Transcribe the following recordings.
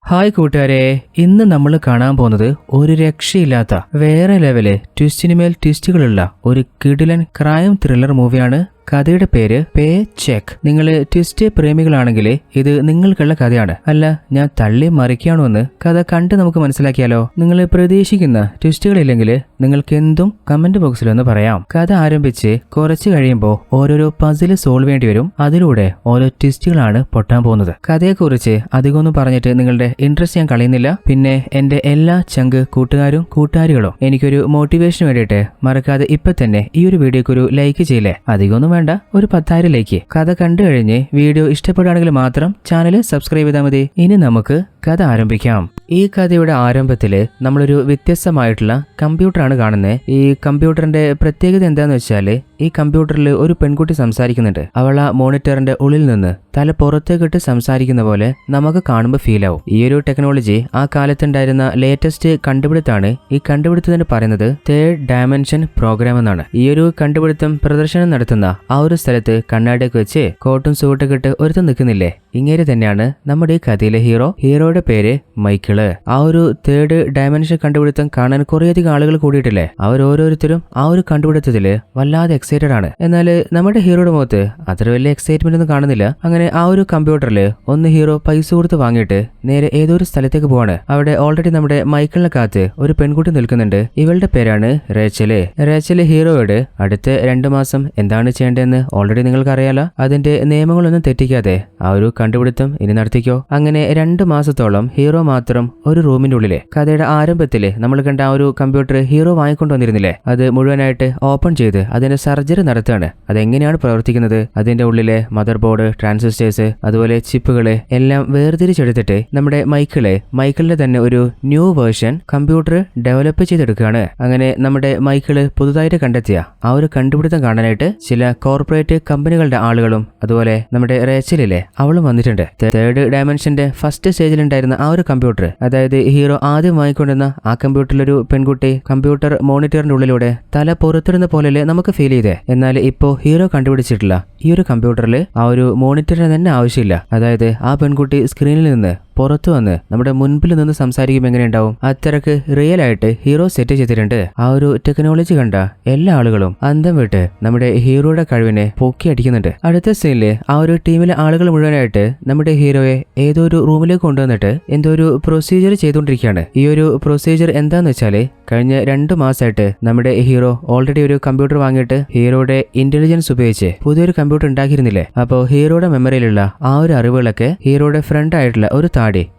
Hi കൂട്ടുകാരെ, ഇന്ന് നമ്മൾ കാണാൻ പോകുന്നത് ഒരു രക്ഷയില്ലാത്ത വേറെ ലെവല് ട്വിസ്റ്റിനുമേൽ ട്വിസ്റ്റുകളുള്ള ഒരു കിടിലൻ ക്രൈം ത്രില്ലർ മൂവിയാണ്. കഥയുടെ പേര് പേ ചെക്ക്. നിങ്ങൾ ട്വിസ്റ്റ് പ്രേമികളാണെങ്കിൽ ഇത് നിങ്ങൾക്കുള്ള കഥയാണ്. അല്ല, ഞാൻ തള്ളി മറിക്കുകയാണോ എന്ന് കഥ കണ്ട് നമുക്ക് മനസ്സിലാക്കിയാലോ? നിങ്ങൾ പ്രതീക്ഷിക്കുന്ന ട്വിസ്റ്റുകളില്ലെങ്കിൽ നിങ്ങൾക്ക് എന്തും കമന്റ് ബോക്സിൽ ഒന്ന് പറയാം. കഥ ആരംഭിച്ച് കുറച്ച് കഴിയുമ്പോൾ ഓരോരോ പസില് സോൾവ് വേണ്ടി വരും. അതിലൂടെ ഓരോ ട്വിസ്റ്റുകളാണ് പൊട്ടാൻ പോകുന്നത്. കഥയെക്കുറിച്ച് അധികമൊന്നും പറഞ്ഞിട്ട് നിങ്ങളുടെ ഇൻട്രസ്റ്റ് ഞാൻ കളയുന്നില്ല. പിന്നെ എന്റെ എല്ലാ ചങ്ക് കൂട്ടുകാരികളും എനിക്കൊരു മോട്ടിവേഷന് വേണ്ടിയിട്ട് മറക്കാതെ ഇപ്പൊ തന്നെ ഈ ഒരു വീഡിയോക്ക് ഒരു ലൈക്ക് ചെയ്യില്ലേ? അധികമൊന്നും വേണ്ട, ഒരു 10,000 ലൈക്ക്. കഥ കണ്ടു കഴിഞ്ഞ് വീഡിയോ ഇഷ്ടപ്പെടുകയാണെങ്കിൽ മാത്രം ചാനൽ സബ്സ്ക്രൈബ് ചെയ്താൽ മതി. ഇനി നമുക്ക് കഥ ആരംഭിക്കാം. ഈ കഥയുടെ ആരംഭത്തില് നമ്മളൊരു വ്യത്യസ്തമായിട്ടുള്ള കമ്പ്യൂട്ടറാണ് കാണുന്നത്. ഈ കമ്പ്യൂട്ടറിന്റെ പ്രത്യേകത എന്താന്ന് വെച്ചാല് ഈ കമ്പ്യൂട്ടറിൽ ഒരു പെൺകുട്ടി സംസാരിക്കുന്നുണ്ട്. അവൾ ആ മോണിറ്ററിന്റെ ഉള്ളിൽ നിന്ന് തല പുറത്തേക്കിട്ട് സംസാരിക്കുന്ന പോലെ നമുക്ക് കാണുമ്പോൾ ഫീൽ ആവും. ഈ ഒരു ടെക്നോളജി ആ കാലത്തുണ്ടായിരുന്ന ലേറ്റസ്റ്റ് കണ്ടുപിടുത്താണ്. ഈ കണ്ടുപിടുത്തത്തിന് പറയുന്നത് തേർഡ് ഡയമെൻഷൻ പ്രോഗ്രാം എന്നാണ്. ഈ ഒരു കണ്ടുപിടുത്തം പ്രദർശനം നടത്തുന്ന ആ ഒരു സ്ഥലത്ത് കണ്ണാടിയൊക്കെ വെച്ച് കോട്ടും സൂട്ടൊക്കെ ഇട്ട് ഒരുത്തം നിൽക്കുന്നില്ലേ, ഇങ്ങനെ തന്നെയാണ് നമ്മുടെ ഈ കഥയിലെ ഹീറോയുടെ പേര് മൈക്കിള്. ആ ഒരു തേർഡ് ഡയമെൻഷൻ കണ്ടുപിടുത്തം കാണാൻ കുറേയധികം ആളുകൾ കൂടിയിട്ടില്ലേ. അവരോരോരുത്തരും ആ ഒരു കണ്ടുപിടുത്തത്തില് വല്ലാതെ എക്സൈറ്റഡ് ആണ്. എന്നാൽ നമ്മുടെ ഹീറോയുടെ മുഖത്ത് അത്ര വലിയ എക്സൈറ്റ്മെന്റ് ഒന്നും കാണുന്നില്ല. അങ്ങനെ ആ ഒരു കമ്പ്യൂട്ടറിൽ ഒന്ന് ഹീറോ പൈസ കൊടുത്ത് വാങ്ങിയിട്ട് നേരെ ഏതോ ഒരു സ്ഥലത്തേക്ക് പോവാണ്. അവിടെ ഓൾറെഡി നമ്മുടെ മൈക്കിളിനെ കാത്ത് ഒരു പെൺകുട്ടി നിൽക്കുന്നുണ്ട്. ഇവളുടെ പേരാണ് റേച്ചല് ഹീറോയോട് അടുത്ത 2 മാസം എന്താണ് ചെയ്യേണ്ടതെന്ന് ഓൾറെഡി നിങ്ങൾക്ക് അറിയാലോ. അതിന്റെ നിയമങ്ങളൊന്നും തെറ്റിക്കാതെ ആ ഒരു കണ്ടുപിടുത്തം ഇനി നടത്തിക്കോ. അങ്ങനെ 2 മാസത്തോളം ഹീറോ മാത്രം ഒരു റൂമിന്റെ ഉള്ളില്. കഥയുടെ ആരംഭത്തില് നമ്മൾ കണ്ട ആ ഒരു കമ്പ്യൂട്ടർ ഹീറോ വാങ്ങിക്കൊണ്ടുവന്നിരുന്നില്ലേ, അത് മുഴുവനായിട്ട് ഓപ്പൺ ചെയ്ത് അതിന്റെ സർജറി നടത്തുകയാണ്. അതെങ്ങനെയാണ് പ്രവർത്തിക്കുന്നത്, അതിന്റെ ഉള്ളിലെ മദർ ബോർഡ്, ട്രാൻസിസ്റ്റേഴ്സ്, അതുപോലെ ചിപ്പുകള് എല്ലാം വേർതിരിച്ചെടുത്തിട്ട് നമ്മുടെ മൈക്കിളിന്റെ തന്നെ ഒരു ന്യൂ വേർഷൻ കമ്പ്യൂട്ടർ ഡെവലപ്പ് ചെയ്തെടുക്കുകയാണ്. അങ്ങനെ നമ്മുടെ മൈക്കിള് പുതുതായിട്ട് കണ്ടെത്തിയ ആ ഒരു കണ്ടുപിടുത്തം കാണാനായിട്ട് ചില കോർപ്പറേറ്റ് കമ്പനികളുടെ ആളുകളും അതുപോലെ നമ്മുടെ റേച്ചലിലെ അവളും വന്നിട്ടുണ്ട്. തേർഡ് ഡയമെൻഷന്റെ ഫസ്റ്റ് സ്റ്റേജിലുണ്ടായിരുന്ന ആ ഒരു കമ്പ്യൂട്ടർ, അതായത് ഹീറോ ആദ്യം വാങ്ങിക്കൊണ്ടുവന്ന ആ കമ്പ്യൂട്ടറിലൊരു പെൺകുട്ടി കമ്പ്യൂട്ടർ മോണിറ്ററിന്റെ ഉള്ളിലൂടെ തല പുറത്തിടുന്ന പോലെ നമുക്ക് ഫീൽ ചെയ്തേ. എന്നാൽ ഇപ്പോ ഹീറോ കണ്ടുപിടിച്ചിട്ടുള്ള ഈ ഒരു കമ്പ്യൂട്ടറിൽ ആ ഒരു മോണിറ്ററിന് തന്നെ ആവശ്യമില്ല. അതായത് ആ പെൺകുട്ടി സ്ക്രീനിൽ നിന്ന് പുറത്തു വന്ന് നമ്മുടെ മുൻപിൽ നിന്ന് സംസാരിക്കുമ്പോൾ എങ്ങനെയുണ്ടാവും, അത്രക്ക് റിയൽ ആയിട്ട് ഹീറോ സെറ്റ് ചെയ്തിട്ടുണ്ട്. ആ ഒരു ടെക്നോളജി കണ്ട എല്ലാ ആളുകളും അന്തം വിട്ട് നമ്മുടെ ഹീറോയുടെ കഴിവിനെ പൊക്കി അടിക്കുന്നുണ്ട്. അടുത്ത സീനില് ആ ഒരു ടീമിലെ ആളുകൾ മുഴുവനായിട്ട് നമ്മുടെ ഹീറോയെ ഏതോ ഒരു റൂമിലേക്ക് കൊണ്ടുവന്നിട്ട് എന്തോ ഒരു പ്രൊസീജിയർ ചെയ്തുകൊണ്ടിരിക്കുകയാണ്. ഈ ഒരു പ്രൊസീജിയർ എന്താന്ന് വെച്ചാല് കഴിഞ്ഞ 2 മാസമായിട്ട് നമ്മുടെ ഹീറോ ഓൾറെഡി ഒരു കമ്പ്യൂട്ടർ വാങ്ങിയിട്ട് ഹീറോയുടെ ഇന്റലിജൻസ് ഉപയോഗിച്ച് പുതിയൊരു കമ്പ്യൂട്ടർ ഉണ്ടാക്കിയിരുന്നില്ലേ. അപ്പോൾ ഹീറോയുടെ മെമ്മറിയിലുള്ള ആ ഒരു അറിവുകളൊക്കെ ഹീറോയുടെ ഫ്രണ്ട് ആയിട്ടുള്ള ഒരു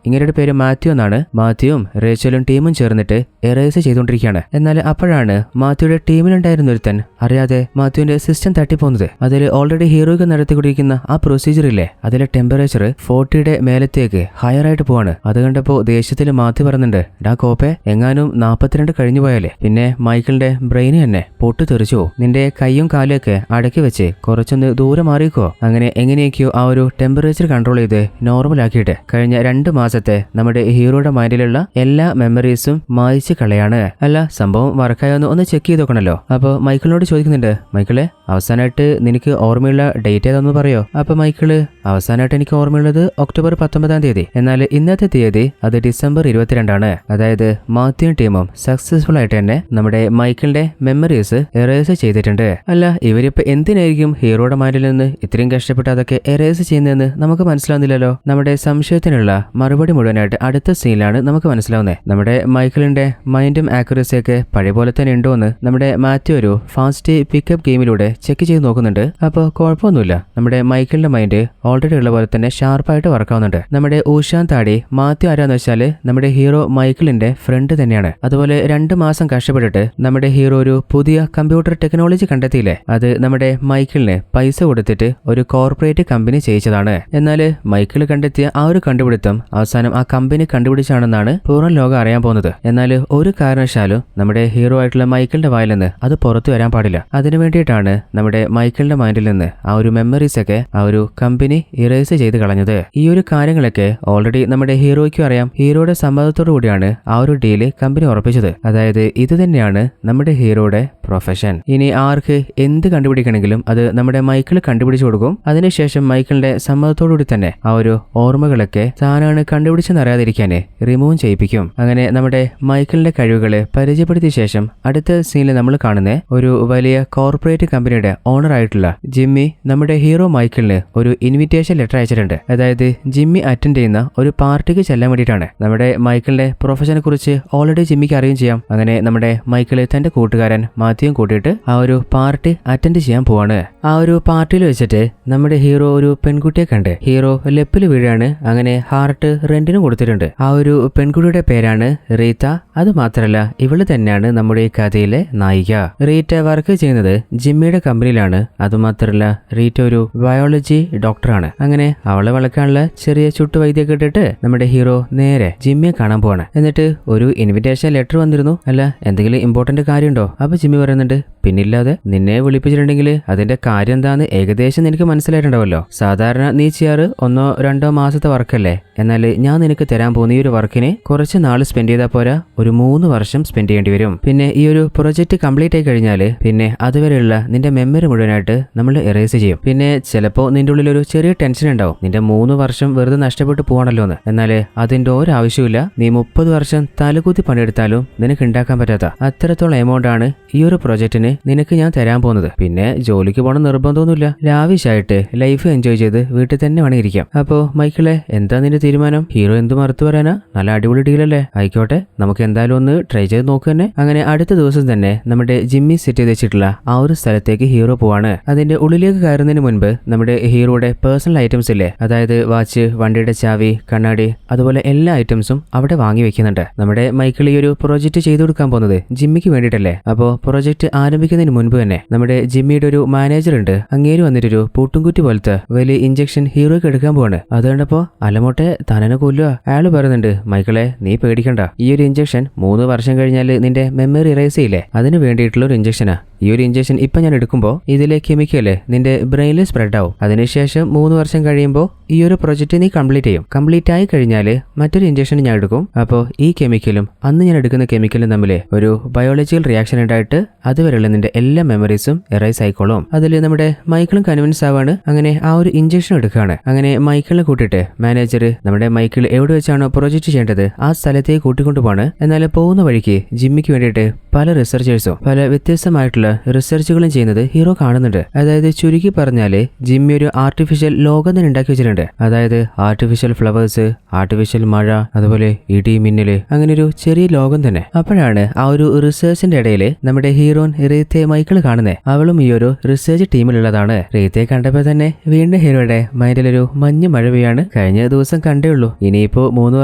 ഇങ്ങനെയുടെ പേര് മാത്യു എന്നാണ്. മാത്യുവും റേച്ചലും ടീമും ചേർന്നിട്ട് എറേസ് ചെയ്തുകൊണ്ടിരിക്കുകയാണ്. എന്നാൽ അപ്പോഴാണ് മാത്യുയുടെ ടീമിലുണ്ടായിരുന്ന ഒരുത്തൻ അറിയാതെ മാത്യുവിന്റെ സിസ്റ്റം തട്ടിപ്പോകുന്നത്. അതിൽ ഓൾറെഡി ഹീറോയ്ക്ക് നടത്തിക്കൊണ്ടിരിക്കുന്ന ആ പ്രൊസീജിയർ ഇല്ലേ, അതിലെ ടെമ്പറേച്ചർ 40യുടെ മേലത്തേക്ക് ഹയർ ആയിട്ട് പോവാണ്. അത് കണ്ടപ്പോ ദേഷ്യത്തിൽ മാത്യു പറയുന്നുണ്ട്, ഡാ കോപ്പെ, എങ്ങാനും 42 കഴിഞ്ഞു പോയാലേ പിന്നെ മൈക്കിളിന്റെ ബ്രെയിന് തന്നെ പൊട്ടിത്തെറിച്ചു. നിന്റെ കൈയും കാലൊക്കെ അടക്കി വെച്ച് കുറച്ചൊന്ന് ദൂരെ മാറിക്കോ. അങ്ങനെ എങ്ങനെയൊക്കെയോ ആ ഒരു ടെമ്പറേച്ചർ കൺട്രോൾ ചെയ്ത് നോർമൽ ആക്കിയിട്ട് കഴിഞ്ഞ 2 മാസത്തെ നമ്മുടെ ഹീറോയുടെ മൈൻഡിലുള്ള എല്ലാ മെമ്മറീസും മായ്ച്ചു കളയാണ്. അല്ല, സംഭവം വർക്കായൊന്ന് ഒന്ന് ചെക്ക് ചെയ്ത് നോക്കണല്ലോ. അപ്പൊ മൈക്കിളിനോട് ചോദിക്കുന്നുണ്ട്, മൈക്കിളെ, അവസാനമായിട്ട് നിനക്ക് ഓർമ്മയുള്ള ഡേറ്റ് ഏതാന്ന് പറയോ? അപ്പൊ മൈക്കിള്, അവസാനമായിട്ട് എനിക്ക് ഓർമ്മയുള്ളത് ഒക്ടോബർ 19-ാം തീയതി. എന്നാൽ ഇന്നത്തെ തീയതി അത് ഡിസംബർ 22-ആണ്. അതായത് മാത്യു ടീമും സക്സസ്ഫുൾ ആയിട്ട് തന്നെ നമ്മുടെ മൈക്കിളിന്റെ മെമ്മറീസ് എറേസ് ചെയ്തിട്ടുണ്ട്. അല്ല, ഇവരിപ്പോ എന്തിനായിരിക്കും ഹീറോയുടെ മൈൻഡിൽ നിന്ന് ഇത്രയും കഷ്ടപ്പെട്ട് അതൊക്കെ എറേസ് ചെയ്യുന്നതെന്ന് നമുക്ക് മനസ്സിലാവുന്നില്ലല്ലോ. നമ്മുടെ സംശയത്തിനുള്ള മറുപടി മുഴുവനായിട്ട് അടുത്ത സീനിലാണ് നമുക്ക് മനസ്സിലാവുന്നത്. നമ്മുടെ മൈക്കിളിന്റെ മൈൻഡും ആക്യുറസിയൊക്കെ പഴയ പോലെ തന്നെ ഉണ്ടോ എന്ന് നമ്മുടെ മാത്യു ഒരു ഫാസ്റ്റ് പിക്കപ്പ് ഗെയിമിലൂടെ ചെക്ക് ചെയ്ത് നോക്കുന്നുണ്ട്. അപ്പോൾ കുഴപ്പമൊന്നുമില്ല, നമ്മുടെ മൈക്കിളിന്റെ മൈൻഡ് ഓൾറെഡി ഉള്ള പോലെ തന്നെ ഷാർപ്പായിട്ട് വർക്കാവുന്നുണ്ട്. നമ്മുടെ ഊഷാൻ താടി മാത്യു ആരാന്ന് വെച്ചാല് നമ്മുടെ ഹീറോ മൈക്കിളിന്റെ ഫ്രണ്ട് തന്നെയാണ്. അതുപോലെ 2 മാസം കഷ്ടപ്പെട്ടിട്ട് നമ്മുടെ ഹീറോ ഒരു പുതിയ കമ്പ്യൂട്ടർ ടെക്നോളജി കണ്ടെത്തിയില്ലേ, അത് നമ്മുടെ മൈക്കിളിന് പൈസ കൊടുത്തിട്ട് ഒരു കോർപ്പറേറ്റ് കമ്പനി ചെയ്യിച്ചതാണ്. എന്നാൽ മൈക്കിൾ കണ്ടെത്തിയ ആ ഒരു കണ്ടുപിടുത്തം അവസാനം ആ കമ്പനി കണ്ടുപിടിച്ചാണെന്നാണ് പൂർണ്ണ ലോകം അറിയാൻ പോകുന്നത്. എന്നാൽ ഒരു കാരണവശാലും നമ്മുടെ ഹീറോ ആയിട്ടുള്ള മൈക്കിളിന്റെ വായിൽ നിന്ന് അത് പുറത്തു വരാൻ പാടില്ല. അതിനു വേണ്ടിയിട്ടാണ് നമ്മുടെ മൈക്കിളിന്റെ മൈൻഡിൽ നിന്ന് ആ ഒരു മെമ്മറീസ് ഒക്കെ ആ ഒരു കമ്പനി ഇറേസ് ചെയ്ത് കളഞ്ഞത്. ഈ ഒരു കാര്യങ്ങളൊക്കെ ഓൾറെഡി നമ്മുടെ ഹീറോയ്ക്കും അറിയാം. ഹീറോയുടെ സമ്മതത്തോടു കൂടിയാണ് ആ ഒരു ഡീല് കമ്പനി ഉറപ്പിച്ചത്. അതായത് ഇത് തന്നെയാണ് നമ്മുടെ ഹീറോയുടെ പ്രൊഫഷൻ. ഇനി ആർക്ക് എന്ത് കണ്ടുപിടിക്കണമെങ്കിലും അത് നമ്മുടെ മൈക്കിൾ കണ്ടുപിടിച്ചു കൊടുക്കും. അതിനുശേഷം മൈക്കിളിന്റെ സമ്മതത്തോടുകൂടി തന്നെ ആ ഒരു ഓർമ്മകളൊക്കെ താനായിട്ട് ആരാണ് കണ്ടുപിടിച്ചെന്നറിയാതിരിക്കാന് റിമൂവ് ചെയ്യിപ്പിക്കും. അങ്ങനെ നമ്മുടെ മൈക്കിളിന്റെ കഴിവുകള് പരിചയപ്പെടുത്തിയ ശേഷം അടുത്ത സീനിൽ നമ്മൾ കാണുന്ന ഒരു വലിയ കോർപ്പറേറ്റ് കമ്പനിയുടെ ഓണർ ആയിട്ടുള്ള ജിമ്മി നമ്മുടെ ഹീറോ മൈക്കിളിന് ഒരു ഇൻവിറ്റേഷൻ ലെറ്റർ അയച്ചിട്ടുണ്ട്. അതായത് ജിമ്മി അറ്റൻഡ് ചെയ്യുന്ന ഒരു പാർട്ടിക്ക് ചെല്ലാൻ വേണ്ടിയിട്ടാണ്. നമ്മുടെ മൈക്കിളിന്റെ പ്രൊഫഷനെ കുറിച്ച് ഓൾറെഡി ജിമ്മിക്ക് അറിയുകയും ചെയ്യാം. അങ്ങനെ നമ്മുടെ മൈക്കിള് തന്റെ കൂട്ടുകാരൻ മാത്യുവും കൂട്ടിയിട്ട് ആ ഒരു പാർട്ടി അറ്റൻഡ് ചെയ്യാൻ പോവാണ്. ആ ഒരു പാർട്ടിയിൽ വെച്ചിട്ട് നമ്മുടെ ഹീറോ ഒരു പെൺകുട്ടിയെ കണ്ട് ഹീറോ ലെപ്പിൽ വീഴാണ്. അങ്ങനെ ഹാർട്ട് റെന്റിനും കൊടുത്തിട്ടുണ്ട്. ആ ഒരു പെൺകുട്ടിയുടെ പേരാണ് റീത്ത. അത് മാത്രല്ല ഇവള് തന്നെയാണ് നമ്മുടെ ഈ കഥയിലെ നായിക. റീറ്റ വർക്ക് ചെയ്യുന്നത് ജിമ്മിയുടെ കമ്പനിയിലാണ്. അതുമാത്രല്ല റീറ്റ ഒരു ബയോളജി ഡോക്ടറാണ്. അങ്ങനെ അവളെ വളക്കാനുള്ള ചെറിയ ചുട്ടുവൈദ്യൊക്കെ ഇട്ടിട്ട് നമ്മുടെ ഹീറോ നേരെ ജിമ്മിയെ കാണാൻ പോവാണ്. എന്നിട്ട് ഒരു ഇൻവിറ്റേഷൻ ലെറ്റർ വന്നിരുന്നു. അല്ല എന്തെങ്കിലും ഇമ്പോർട്ടന്റ് കാര്യമുണ്ടോ? അപ്പൊ ജിമ്മി പറയുന്നുണ്ട് പിന്നില്ലാതെ നിന്നെ വിളിപ്പിച്ചിട്ടുണ്ടെങ്കിൽ അതിന്റെ കാര്യം എന്താന്ന് ഏകദേശം നിനക്ക് മനസ്സിലായിട്ടുണ്ടാവല്ലോ. സാധാരണ നീ ചെയ്യാറ് 1-2 മാസത്തെ വർക്കല്ലേ. എന്നാൽ ഞാൻ നിനക്ക് തരാൻ പോകുന്ന ഈ ഒരു വർക്കിന് കുറച്ച് നാൾ സ്പെൻഡ് ചെയ്താൽ പോരാ, ഒരു 3 വർഷം സ്പെൻഡ് ചെയ്യേണ്ടി വരും. പിന്നെ ഈ ഒരു പ്രൊജക്ട് കംപ്ലീറ്റ് ആയി കഴിഞ്ഞാല് പിന്നെ അതുവരെയുള്ള നിന്റെ മെമ്മറി മുഴുവനായിട്ട് നമ്മൾ എറേസ് ചെയ്യും. പിന്നെ ചിലപ്പോൾ നിന്റെ ഉള്ളിൽ ഒരു ചെറിയ ടെൻഷൻ ഉണ്ടാവും, നിന്റെ 3 വർഷം വെറുതെ നഷ്ടപ്പെട്ടു പോകണല്ലോ എന്ന്. എന്നാൽ അതിന്റെ ഒരാവശ്യമില്ല. നീ 30 വർഷം തലകുത്തി പണിയെടുത്താലും നിനക്ക് ഉണ്ടാക്കാൻ പറ്റാത്ത അത്രത്തോളം എമൗണ്ട് ആണ് ഈ ഒരു പ്രൊജക്ടിന് നിനക്ക് ഞാൻ തരാൻ പോകുന്നത്. പിന്നെ ജോലിക്ക് പോകണം നിർബന്ധമൊന്നുമില്ല. ലാവിഷായിട്ട് ലൈഫ് എൻജോയ് ചെയ്ത് വീട്ടിൽ തന്നെ വേണം ഇരിക്കാം. അപ്പോ മൈക്കിളെ എന്താ നിന്റെ തീരുമാനം? ഹീറോ എന്ത് മറുത്തു പറയാനാ? നല്ല അടിപൊളി ഡീലല്ലേ? ആയിക്കോട്ടെ, നമുക്ക് എന്തായാലും ഒന്ന് ട്രൈ ചെയ്ത് നോക്കുക തന്നെ. അങ്ങനെ അടുത്ത ദിവസം തന്നെ നമ്മുടെ ജിമ്മി സെറ്റ് ചെയ്ത് വെച്ചിട്ടുള്ള ആ ഒരു സ്ഥലത്തേക്ക് ഹീറോ പോവാണ്. അതിന്റെ ഉള്ളിലേക്ക് കയറുന്നതിന് മുൻപ് നമ്മുടെ ഹീറോയുടെ പേഴ്സണൽ ഐറ്റംസ് ഇല്ലേ, അതായത് വാച്ച്, വണ്ടിയുടെ ചാവി, കണ്ണാടി, അതുപോലെ എല്ലാ ഐറ്റംസും അവിടെ വാങ്ങി വെക്കുന്നുണ്ട്. നമ്മുടെ മൈക്കിൾ ഈ ഒരു പ്രൊജക്ട് ചെയ്തു കൊടുക്കാൻ പോകുന്നത് ജിമ്മിക്ക് വേണ്ടിയിട്ടല്ലേ. അപ്പോ പ്രൊജക്ട് ആരംഭിക്കുന്നതിന് മുൻപ് തന്നെ നമ്മുടെ ജിമ്മിയുടെ ഒരു മാനേജർ ഉണ്ട്. അങ്ങേര് വന്നിട്ടൊരു പൂട്ടുംകുറ്റി പോലത്തെ വലിയ ഇഞ്ചക്ഷൻ ഹീറോയ്ക്ക് എടുക്കാൻ പോവാണ്. അത് കണ്ടപ്പോ അലമോട്ടെ തന്നെ കൊല്ലുക. അയാള് പറയുന്നുണ്ട് മൈക്കിളെ നീ പേടിക്കണ്ട, ഈ ഒരു ഇഞ്ചക്ഷൻ 3 വർഷം കഴിഞ്ഞാൽ നിന്റെ മെമ്മറി ഇറേസ് ചെയ്യില്ലേ, അതിന് വേണ്ടിയിട്ടുള്ള ഒരു ഇഞ്ചക്ഷനാ. ഈ ഒരു ഇഞ്ചക്ഷൻ ഇപ്പൊ ഞാൻ എടുക്കുമ്പോൾ ഇതിലെ കെമിക്കല് നിന്റെ ബ്രെയിനിൽ സ്പ്രെഡ് ആവും. അതിനുശേഷം 3 വർഷം കഴിയുമ്പോൾ ഈ ഒരു പ്രൊജക്ട് നീ കംപ്ലീറ്റ് ചെയ്യും. കംപ്ലീറ്റ് ആയി കഴിഞ്ഞാൽ മറ്റൊരു ഇഞ്ചക്ഷൻ ഞാൻ എടുക്കും. അപ്പോൾ ഈ കെമിക്കലും അന്ന് ഞാൻ എടുക്കുന്ന കെമിക്കലും തമ്മിൽ ഒരു ബയോളജിക്കൽ റിയാക്ഷൻ ഉണ്ടായിട്ട് അതുവരെയുള്ള നിന്റെ എല്ലാ മെമ്മറീസും എറൈസ് ആയിക്കോളും. അതിൽ നമ്മുടെ മൈക്കിളും കൺവിൻസ് ആവാണ്. അങ്ങനെ ആ ഒരു ഇഞ്ചക്ഷൻ എടുക്കുകയാണ്. അങ്ങനെ മൈക്കിളിനെ കൂട്ടിയിട്ട് മാനേജർ നമ്മുടെ മൈക്കിൾ എവിടെ വെച്ചാണോ പ്രൊജക്ട് ചെയ്യേണ്ടത് ആ സ്ഥലത്തേക്ക് കൂട്ടിക്കൊണ്ടുപോവാണ്. എന്നാൽ പോകുന്ന വഴിക്ക് ജിമ്മിക്ക് വേണ്ടിയിട്ട് പല റിസർച്ചേഴ്സും പല വ്യത്യസ്തമായിട്ടുള്ള റിസർച്ചുകളും ചെയ്യുന്നത് ഹീറോ കാണുന്നുണ്ട്. അതായത് ചുരുക്കി പറഞ്ഞാല് ജിമ്മി ഒരു ആർട്ടിഫിഷ്യൽ ലോകം തന്നെ ഉണ്ടാക്കി വെച്ചിട്ടുണ്ട്. അതായത് ആർട്ടിഫിഷ്യൽ ഫ്ലവേഴ്സ്, ആർട്ടിഫിഷ്യൽ മഴ, അതുപോലെ ഇടി മിന്നല്, അങ്ങനെ ഒരു ചെറിയ ലോകം തന്നെ. അപ്പോഴാണ് ആ ഒരു റിസർച്ചിന്റെ ഇടയിൽ നമ്മുടെ ഹീറോൻ റീത്തെ മൈക്കിൾ കാണുന്നത്. അവളും ഈ ഒരു റിസർച്ച് ടീമിലുള്ളതാണ്. റീത്തെ കണ്ടപ്പോൾ തന്നെ വീണ്ടും ഹീറോയുടെ മൈൻഡിലൊരു മഞ്ഞ് മഴ പെയ്യാണ്. കഴിഞ്ഞ ദിവസം കണ്ടേ ഉള്ളൂ, ഇനിയിപ്പോ 3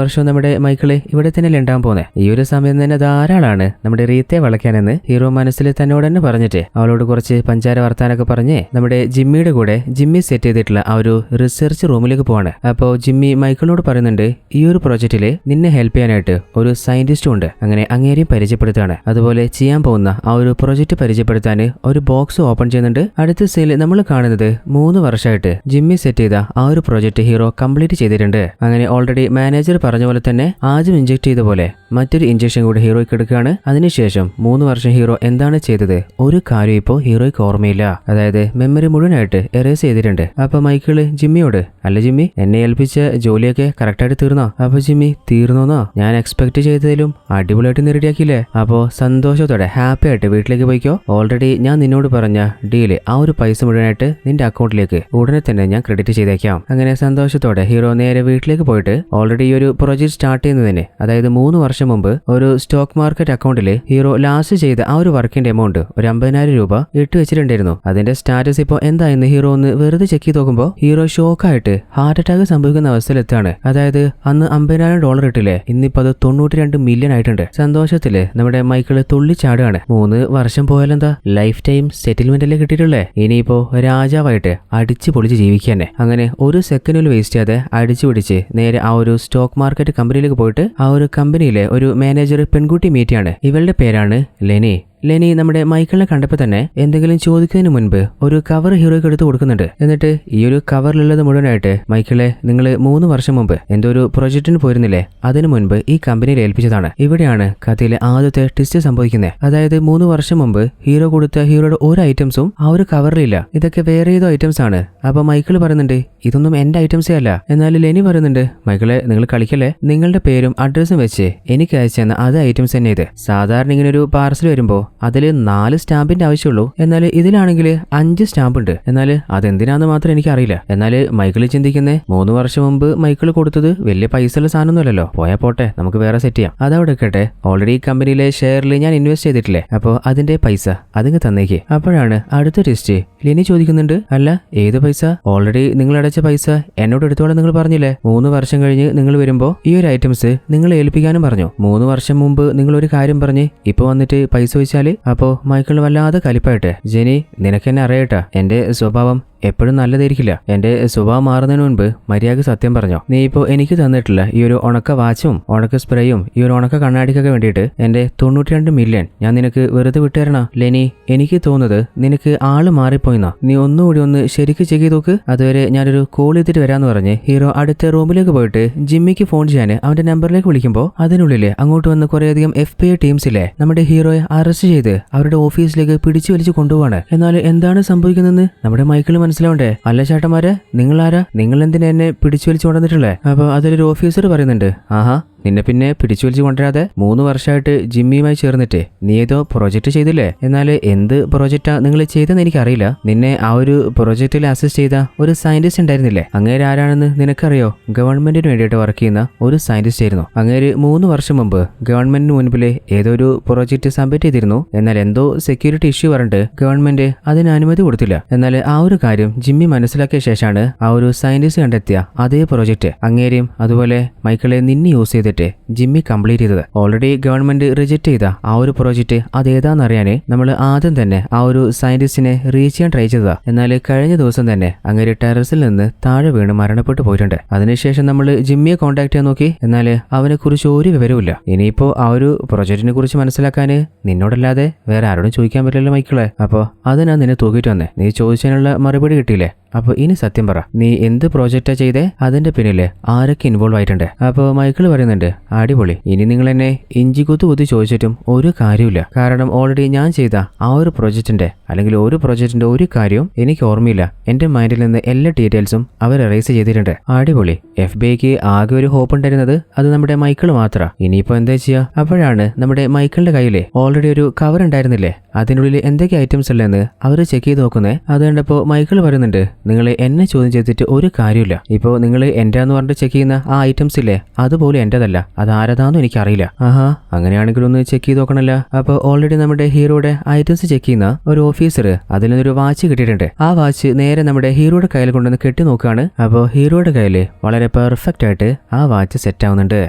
വർഷം നമ്മുടെ മൈക്കിള് ഇവിടെ തന്നെ ഉണ്ടാകാൻ പോകുന്നത്. ഈ ഒരു സമയം തന്നെ ധാരാളാണ് നമ്മുടെ റീത്തെ വളയ്ക്കാനെന്ന് ഹീറോ മനസ്സിൽ തന്നോട് തന്നെ പറഞ്ഞിട്ട് അവളോട് കുറച്ച് പഞ്ചാര വർത്താനൊക്കെ പറഞ്ഞ് നമ്മുടെ ജിമ്മിയുടെ കൂടെ ജിമ്മി സെറ്റ് ചെയ്തിട്ടുള്ള ആ ഒരു റിസർച്ച് റൂമിലേക്ക് പോവാണ്. അപ്പോൾ ജിമ്മി മൈക്കിളിനോട് പറയുന്നുണ്ട് ഈ ഒരു പ്രോജക്റ്റില് നിന്നെ ഹെൽപ്പ് ചെയ്യാനായിട്ട് ഒരു സയന്റിസ്റ്റും ഉണ്ട്. അങ്ങനെ അങ്ങേരെയും പരിചയപ്പെടുത്തുകയാണ്. അതുപോലെ ചെയ്യാൻ പോകുന്ന ആ ഒരു പ്രോജക്റ്റ് പരിചയപ്പെടുത്താൻ ഒരു ബോക്സ് ഓപ്പൺ ചെയ്യുന്നുണ്ട്. അടുത്ത സീനിൽ നമ്മൾ കാണുന്നത് 3 വർഷമായിട്ട് ജിമ്മി സെറ്റ് ചെയ്ത ആ ഒരു പ്രോജക്റ്റ് ഹീറോ കംപ്ലീറ്റ് ചെയ്തിട്ടുണ്ട്. അങ്ങനെ ഓൾറെഡി മാനേജർ പറഞ്ഞ പോലെ തന്നെ ആദ്യം ഇഞ്ചക്ട് ചെയ്ത പോലെ മറ്റൊരു ഇഞ്ചക്ഷൻ കൂടി ഹീറോയ്ക്ക് എടുക്കുകയാണ്. അതിനുശേഷം 3 വർഷം ഹീറോ എന്താണ് ചെയ്തത് ഒരു കാര്യം ഇപ്പോൾ ഹീറോയ്ക്ക് ഓർമ്മയില്ല. അതായത് മെമ്മറി മുഴുവനായിട്ട് എറേസ് ചെയ്തിട്ടുണ്ട്. അപ്പൊ മൈക്കിള് ജിമ്മിയോട് അല്ല ജിമ്മി, എന്നെ ഏൽപ്പിച്ച ജോലിയൊക്കെ കറക്റ്റായിട്ട് തീർന്നോ? അപ്പൊ ജിമ്മി തീർന്നോന്നോ? ഞാൻ എക്സ്പെക്ട് ചെയ്തതിലും അടിപൊളിയായിട്ട് റെഡിയാക്കിയില്ലേ? അപ്പോ സന്തോഷത്തോടെ ഹാപ്പി ആയിട്ട് വീട്ടിലേക്ക് പോയിക്കോ. ഓൾറെഡി ഞാൻ നിന്നോട് പറഞ്ഞ ഡീല് ആ ഒരു പൈസ മുഴുവനായിട്ട് നിന്റെ അക്കൗണ്ടിലേക്ക് ഉടനെ തന്നെ ഞാൻ ക്രെഡിറ്റ് ചെയ്തേക്കാം. അങ്ങനെ സന്തോഷത്തോടെ ഹീറോ നേരെ വീട്ടിലേക്ക് പോയിട്ട് ഓൾറെഡി ഈ ഒരു പ്രൊജക്ട് സ്റ്റാർട്ട് ചെയ്യുന്നതിന് അതായത് 3 വർഷം മുമ്പ് ഒരു സ്റ്റോക്ക് മാർക്കറ്റ് അക്കൗണ്ടിൽ ഹീറോ ലാസ്റ്റ് ചെയ്ത ആ ഒരു വർക്കിന്റെ എമൗണ്ട് ഒരു 50,000 രൂപ ഇട്ട് വെച്ചിട്ടുണ്ടായിരുന്നു. അതിന്റെ സ്റ്റാറ്റസ് ഇപ്പോൾ എന്തായെന്ന് ഹീറോ ഒന്ന് വെറുതെ ചെക്ക് ചെയ്ത് നോക്കുമ്പോൾ ഹീറോ ഷോക്കായിട്ട് ഹാർട്ട് അറ്റാക്ക് സംഭവിക്കുന്ന അവസ്ഥയിലെത്താണ്. അതായത് അന്ന് $50,000 ഇട്ടില്ലേ, ഇന്നിപ്പോ അത് 92 മില്യൺ ആയിട്ടുണ്ട്. സന്തോഷത്തില് നമ്മുടെ മൈക്കിള് തുള്ളിച്ചാടുകയാണ്. 3 വർഷം പോയാലെന്താ, ലൈഫ് ടൈം സെറ്റിൽമെന്റ് അല്ലേ കിട്ടിയിട്ടുള്ളേ. ഇനിയിപ്പോ രാജാവായിട്ട് അടിച്ചു പൊളിച്ച് ജീവിക്കാനെ. അങ്ങനെ ഒരു സെക്കൻഡിൽ വേസ്റ്റ് ചെയ്യാതെ അടിച്ചു പിടിച്ച് നേരെ ആ ഒരു സ്റ്റോക്ക് മാർക്കറ്റ് കമ്പനിയിലേക്ക് പോയിട്ട് ആ ഒരു കമ്പനിയിലെ ഒരു മാനേജർ പെൺകുട്ടി മീറ്റ് ആണ്. ഇവളുടെ പേരാണ് ലെനി. ലെനി നമ്മുടെ മൈക്കിളിനെ കണ്ടപ്പോൾ തന്നെ എന്തെങ്കിലും ചോദിക്കുന്നതിന് മുൻപ് ഒരു കവർ ഹീറോയ്ക്ക് എടുത്ത് കൊടുക്കുന്നുണ്ട്. എന്നിട്ട് ഈ ഒരു കവറിലുള്ളത് മുഴുവനായിട്ട് മൈക്കിളെ നിങ്ങൾ 3 വർഷം മുമ്പ് എന്തോ ഒരു പ്രൊജക്ടിന് പോയിരുന്നില്ലേ, അതിനു മുൻപ് ഈ കമ്പനിയിൽ ഏൽപ്പിച്ചതാണ്. ഇവിടെയാണ് കഥയിലെ ആദ്യത്തെ ട്വിസ്റ്റ് സംഭവിക്കുന്നത്. അതായത് 3 വർഷം മുമ്പ് ഹീറോ കൊടുത്ത ഹീറോയുടെ ഒരു ഐറ്റംസും ആ ഒരു കവറിലില്ല. ഇതൊക്കെ വേറെ ഏതോ ഐറ്റംസ് ആണ്. അപ്പൊ മൈക്കിൾ പറയുന്നുണ്ട് ഇതൊന്നും എന്റെ ഐറ്റംസേ അല്ല. എന്നാൽ ലെനി പറയുന്നുണ്ട് മൈക്കിളെ നിങ്ങൾ കളിക്കല്ലേ, നിങ്ങളുടെ പേരും അഡ്രസ്സും വെച്ച് എനിക്ക് അയച്ചെന്ന അത് ഐറ്റംസ് തന്നെ ഇത്. സാധാരണ ഇങ്ങനെ ഒരു പാർസൽ വരുമ്പോ അതിൽ 4 സ്റ്റാമ്പിന്റെ ആവശ്യമുള്ളൂ, എന്നാൽ ഇതിലാണെങ്കിൽ 5 സ്റ്റാമ്പ് ഉണ്ട്. എന്നാൽ അതെന്തിനാന്ന് മാത്രം എനിക്കറിയില്ല. എന്നാൽ മൈക്കിൾ ചിന്തിക്കുന്നേ 3 വർഷം മുമ്പ് മൈക്കിൾ കൊടുത്തത് വലിയ പൈസയുള്ള സാധനമൊന്നുമല്ലല്ലോ, പോയാ പോട്ടെ നമുക്ക് വേറെ സെറ്റ് ചെയ്യാം. അതവിടെ വെക്കട്ടെ, ഓൾറെഡി കമ്പനിയിലെ ഷെയറിൽ ഞാൻ ഇൻവെസ്റ്റ് ചെയ്തിട്ടില്ലേ, അപ്പോൾ അതിന്റെ പൈസ അതിങ്ങ് തന്നേക്ക്. അപ്പോഴാണ് അടുത്ത ടെസ്റ്റ്. ലെനി ചോദിക്കുന്നുണ്ട് അല്ല ഏത് പൈസ? ഓൾറെഡി നിങ്ങൾ അടച്ച പൈസ എന്നോട് എടുത്തോളം നിങ്ങൾ പറഞ്ഞില്ലേ. 3 വർഷം കഴിഞ്ഞ് നിങ്ങൾ വരുമ്പോ ഈ ഒരു ഐറ്റംസ് നിങ്ങൾ ഏൽപ്പിക്കാനും പറഞ്ഞു. 3 വർഷം മുമ്പ് നിങ്ങൾ ഒരു കാര്യം പറഞ്ഞ് ഇപ്പൊ വന്നിട്ട് പൈസ വെച്ചാല്. അപ്പോ മൈക്കിൾ വല്ലാതെ കലിപ്പായിട്ട് ജെനി നിനക്കെന്നെ അറിയട്ടാ, എന്റെ സ്വഭാവം എപ്പോഴും നല്ലതായിരിക്കില്ല. എന്റെ സ്വഭാവം മാറുന്നതിന് മുൻപ് മര്യാദ സത്യം പറഞ്ഞോ. നീ ഇപ്പോ എനിക്ക് തന്നിട്ടില്ല ഈ ഒരു ഉണക്ക വാച്ചും ഉണക്ക സ്പ്രേയും ഈ ഒരു ഉണക്ക കണ്ണാടിക്കൊക്കെ വേണ്ടിയിട്ട് എന്റെ 92 മില്യൺ ഞാൻ നിനക്ക് വെറുതെ വിട്ടുതരണ. ലെനി എനിക്ക് തോന്നുന്നത് നിനക്ക് ആള് മാറിപ്പോയിന്നാ. നീ ഒന്നുകൂടി ഒന്ന് ശരിക്ക് ചെക്ക് ചെയ്ത് നോക്ക്. അതുവരെ ഞാനൊരു കോൾ ചെയ്തിട്ട് വരാന്ന് പറഞ്ഞ് ഹീറോ അടുത്ത റൂമിലേക്ക് പോയിട്ട് ജിമ്മിക്ക് ഫോൺ ചെയ്യാൻ അവന്റെ നമ്പറിലേക്ക് വിളിക്കുമ്പോൾ അതിനുള്ളിൽ അങ്ങോട്ട് വന്ന് കുറേയധികം FBI ടീംസിലെ നമ്മുടെ ഹീറോയെ അറസ്റ്റ് ചെയ്ത് അവരുടെ ഓഫീസിലേക്ക് പിടിച്ചു വലിച്ചു കൊണ്ടുപോവാണ്. എന്നാൽ എന്താണ് സംഭവിക്കുന്നതെന്ന് നമ്മുടെ മൈക്കിൾ മനസ്സിലാവണ്ടേ. അല്ല ചേട്ടന്മാരെ നിങ്ങളാരാ, നിങ്ങൾ എന്തിനാ എന്നെ പിടിച്ചു വലിച്ചു കൊണ്ടുവന്നിട്ടുള്ളേ? അപ്പൊ അതിലൊരു ഓഫീസർ പറയുന്നുണ്ട് ആഹാ നിന്നെ പിന്നെ പിടിച്ചു വലിച്ചു കൊണ്ടുവരാതെ 3 വർഷമായിട്ട് ജിമ്മിയുമായി ചേർന്നിട്ട് നീ ഏതോ പ്രൊജക്ട് ചെയ്തില്ലേ. എന്നാൽ എന്ത് പ്രൊജക്റ്റാ നിങ്ങൾ ചെയ്തെന്ന് എനിക്കറിയില്ല. നിന്നെ ആ ഒരു പ്രൊജക്റ്റിൽ അസിസ്റ്റ് ചെയ്ത ഒരു സയന്റിസ്റ്റ് ഉണ്ടായിരുന്നില്ലേ, അങ്ങേര് ആരാണെന്ന് നിനക്കറിയോ? ഗവൺമെന്റിന് വേണ്ടിയിട്ട് വർക്ക് ചെയ്യുന്ന ഒരു സയന്റിസ്റ്റ് ആയിരുന്നു അങ്ങേര്. 3 വർഷം മുമ്പ് ഗവൺമെന്റിന് മുൻപിൽ ഏതോ ഒരു പ്രൊജക്ട് സബ്മിറ്റ് ചെയ്തിരുന്നു. എന്നാൽ എന്തോ സെക്യൂരിറ്റി ഇഷ്യൂ പറഞ്ഞിട്ട് ഗവൺമെന്റ് അതിന് അനുമതി കൊടുത്തില്ല. എന്നാൽ ആ ഒരു കാര്യം ജിമ്മി മനസ്സിലാക്കിയ ശേഷമാണ് ആ ഒരു സയന്റിസ്റ്റ് കണ്ടെത്തിയ അതേ പ്രൊജക്ട് അങ്ങേരെയും അതുപോലെ മൈക്കിളെ നിന്നെ യൂസ് ചെയ്തിട്ട് ജിമ്മി കംപ്ലീറ്റ് ചെയ്തത്. ഓൾറെഡി ഗവൺമെന്റ് റിജക്ട് ചെയ്ത ആ ഒരു പ്രോജക്റ്റ് അതേതാണെന്നറിയാന് നമ്മൾ ആദ്യം തന്നെ ആ ഒരു സയന്റിസ്റ്റിനെ റീച്ച് ചെയ്യാൻ ട്രൈ ചെയ്തതാ. എന്നാൽ കഴിഞ്ഞ ദിവസം തന്നെ അങ്ങനെ ടെറസിൽ നിന്ന് താഴെ വീണ് മരണപ്പെട്ടു പോയിട്ടുണ്ട്. അതിനുശേഷം നമ്മൾ ജിമ്മിയെ കോൺടാക്ട് ചെയ്യാൻ നോക്കി, എന്നാൽ അവനെ കുറിച്ച് ഒരു വിവരവുമില്ല. ഇനിയിപ്പോ ആ ഒരു പ്രൊജക്റ്റിനെ കുറിച്ച് മനസ്സിലാക്കാന് നിന്നോടല്ലാതെ വേറെ ആരോടും ചോദിക്കാൻ പറ്റില്ലല്ലോ മൈക്കിളെ. അപ്പോ അത് ഞാൻ നിന്നെ തൂക്കിയിട്ട് വന്നേ, നീ ചോദിച്ചതിനുള്ള മറുപടി കിട്ടിയില്ലേ. അപ്പൊ ഇനി സത്യം പറ, നീ എന്ത് പ്രോജക്റ്റാ ചെയ്തേ, അതിന്റെ പിന്നില് ആരൊക്കെ ഇൻവോൾവ് ആയിട്ടുണ്ട്? അപ്പൊ മൈക്കിൾ പറയുന്നുണ്ട് അടിപൊളി, ഇനി നിങ്ങൾ എന്നെ ഇഞ്ചി കുത്തി ചോദിച്ചിട്ടും ഒരു കാര്യമില്ല. കാരണം ഓൾറെഡി ഞാൻ ചെയ്ത ആ ഒരു പ്രൊജക്ടിന്റെ അല്ലെങ്കിൽ ഒരു പ്രൊജക്ടിന്റെ ഒരു കാര്യവും എനിക്ക് ഓർമ്മയില്ല. എന്റെ മൈൻഡിൽ നിന്ന് എല്ലാ ഡീറ്റെയിൽസും അവർ എറേസ് ചെയ്തിട്ടുണ്ട്. അടിപൊളി. FBI ആകെ ഒരു ഹോപ്പ് ഉണ്ടായിരുന്നത് അത് നമ്മുടെ മൈക്കിൾ മാത്രം. ഇനിയിപ്പോ എന്താ ചെയ്യാ? അപ്പോഴാണ് നമ്മുടെ മൈക്കിളിന്റെ കയ്യില് ഓൾറെഡി ഒരു കവർ ഉണ്ടായിരുന്നില്ലേ, അതിനുള്ളിൽ എന്തൊക്കെ ഐറ്റംസ് ഉള്ളതെന്ന് അവർ ചെക്ക് ചെയ്ത് നോക്കുന്നേ. അത് കണ്ടപ്പോ മൈക്കിൾ പറയുന്നുണ്ട് നിങ്ങൾ എന്നെ ചോദ്യം ചെയ്തിട്ട് ഒരു കാര്യമില്ല. ഇപ്പോ നിങ്ങൾ എന്റെ എന്ന് പറഞ്ഞിട്ട് ചെക്ക് ചെയ്യുന്ന ആ ഐറ്റംസ് ഇല്ലേ, അതുപോലെ എന്റേതല്ല, അത് ആരതാന്നും എനിക്കറിയില്ല. ആഹാ അങ്ങനെയാണെങ്കിൽ ഒന്ന് ചെക്ക് ചെയ്ത് നോക്കണല്ലോ. അപ്പൊ ഓൾറെഡി നമ്മുടെ ഹീറോയുടെ ഐറ്റംസ് ചെക്ക് ചെയ്യുന്ന ഒരു ഓഫീസർ അതിൽ നിന്നൊരു വാച്ച് കിട്ടിയിട്ടുണ്ട്. ആ വാച്ച് നേരെ നമ്മുടെ ഹീറോയുടെ കയ്യിൽ കൊണ്ടുവന്ന് കെട്ടി നോക്കുകയാണ്. അപ്പോ ഹീറോയുടെ കയ്യിൽ വളരെ പെർഫെക്റ്റ് ആയിട്ട് ആ വാച്ച് സെറ്റ് ആവുന്നുണ്ട്.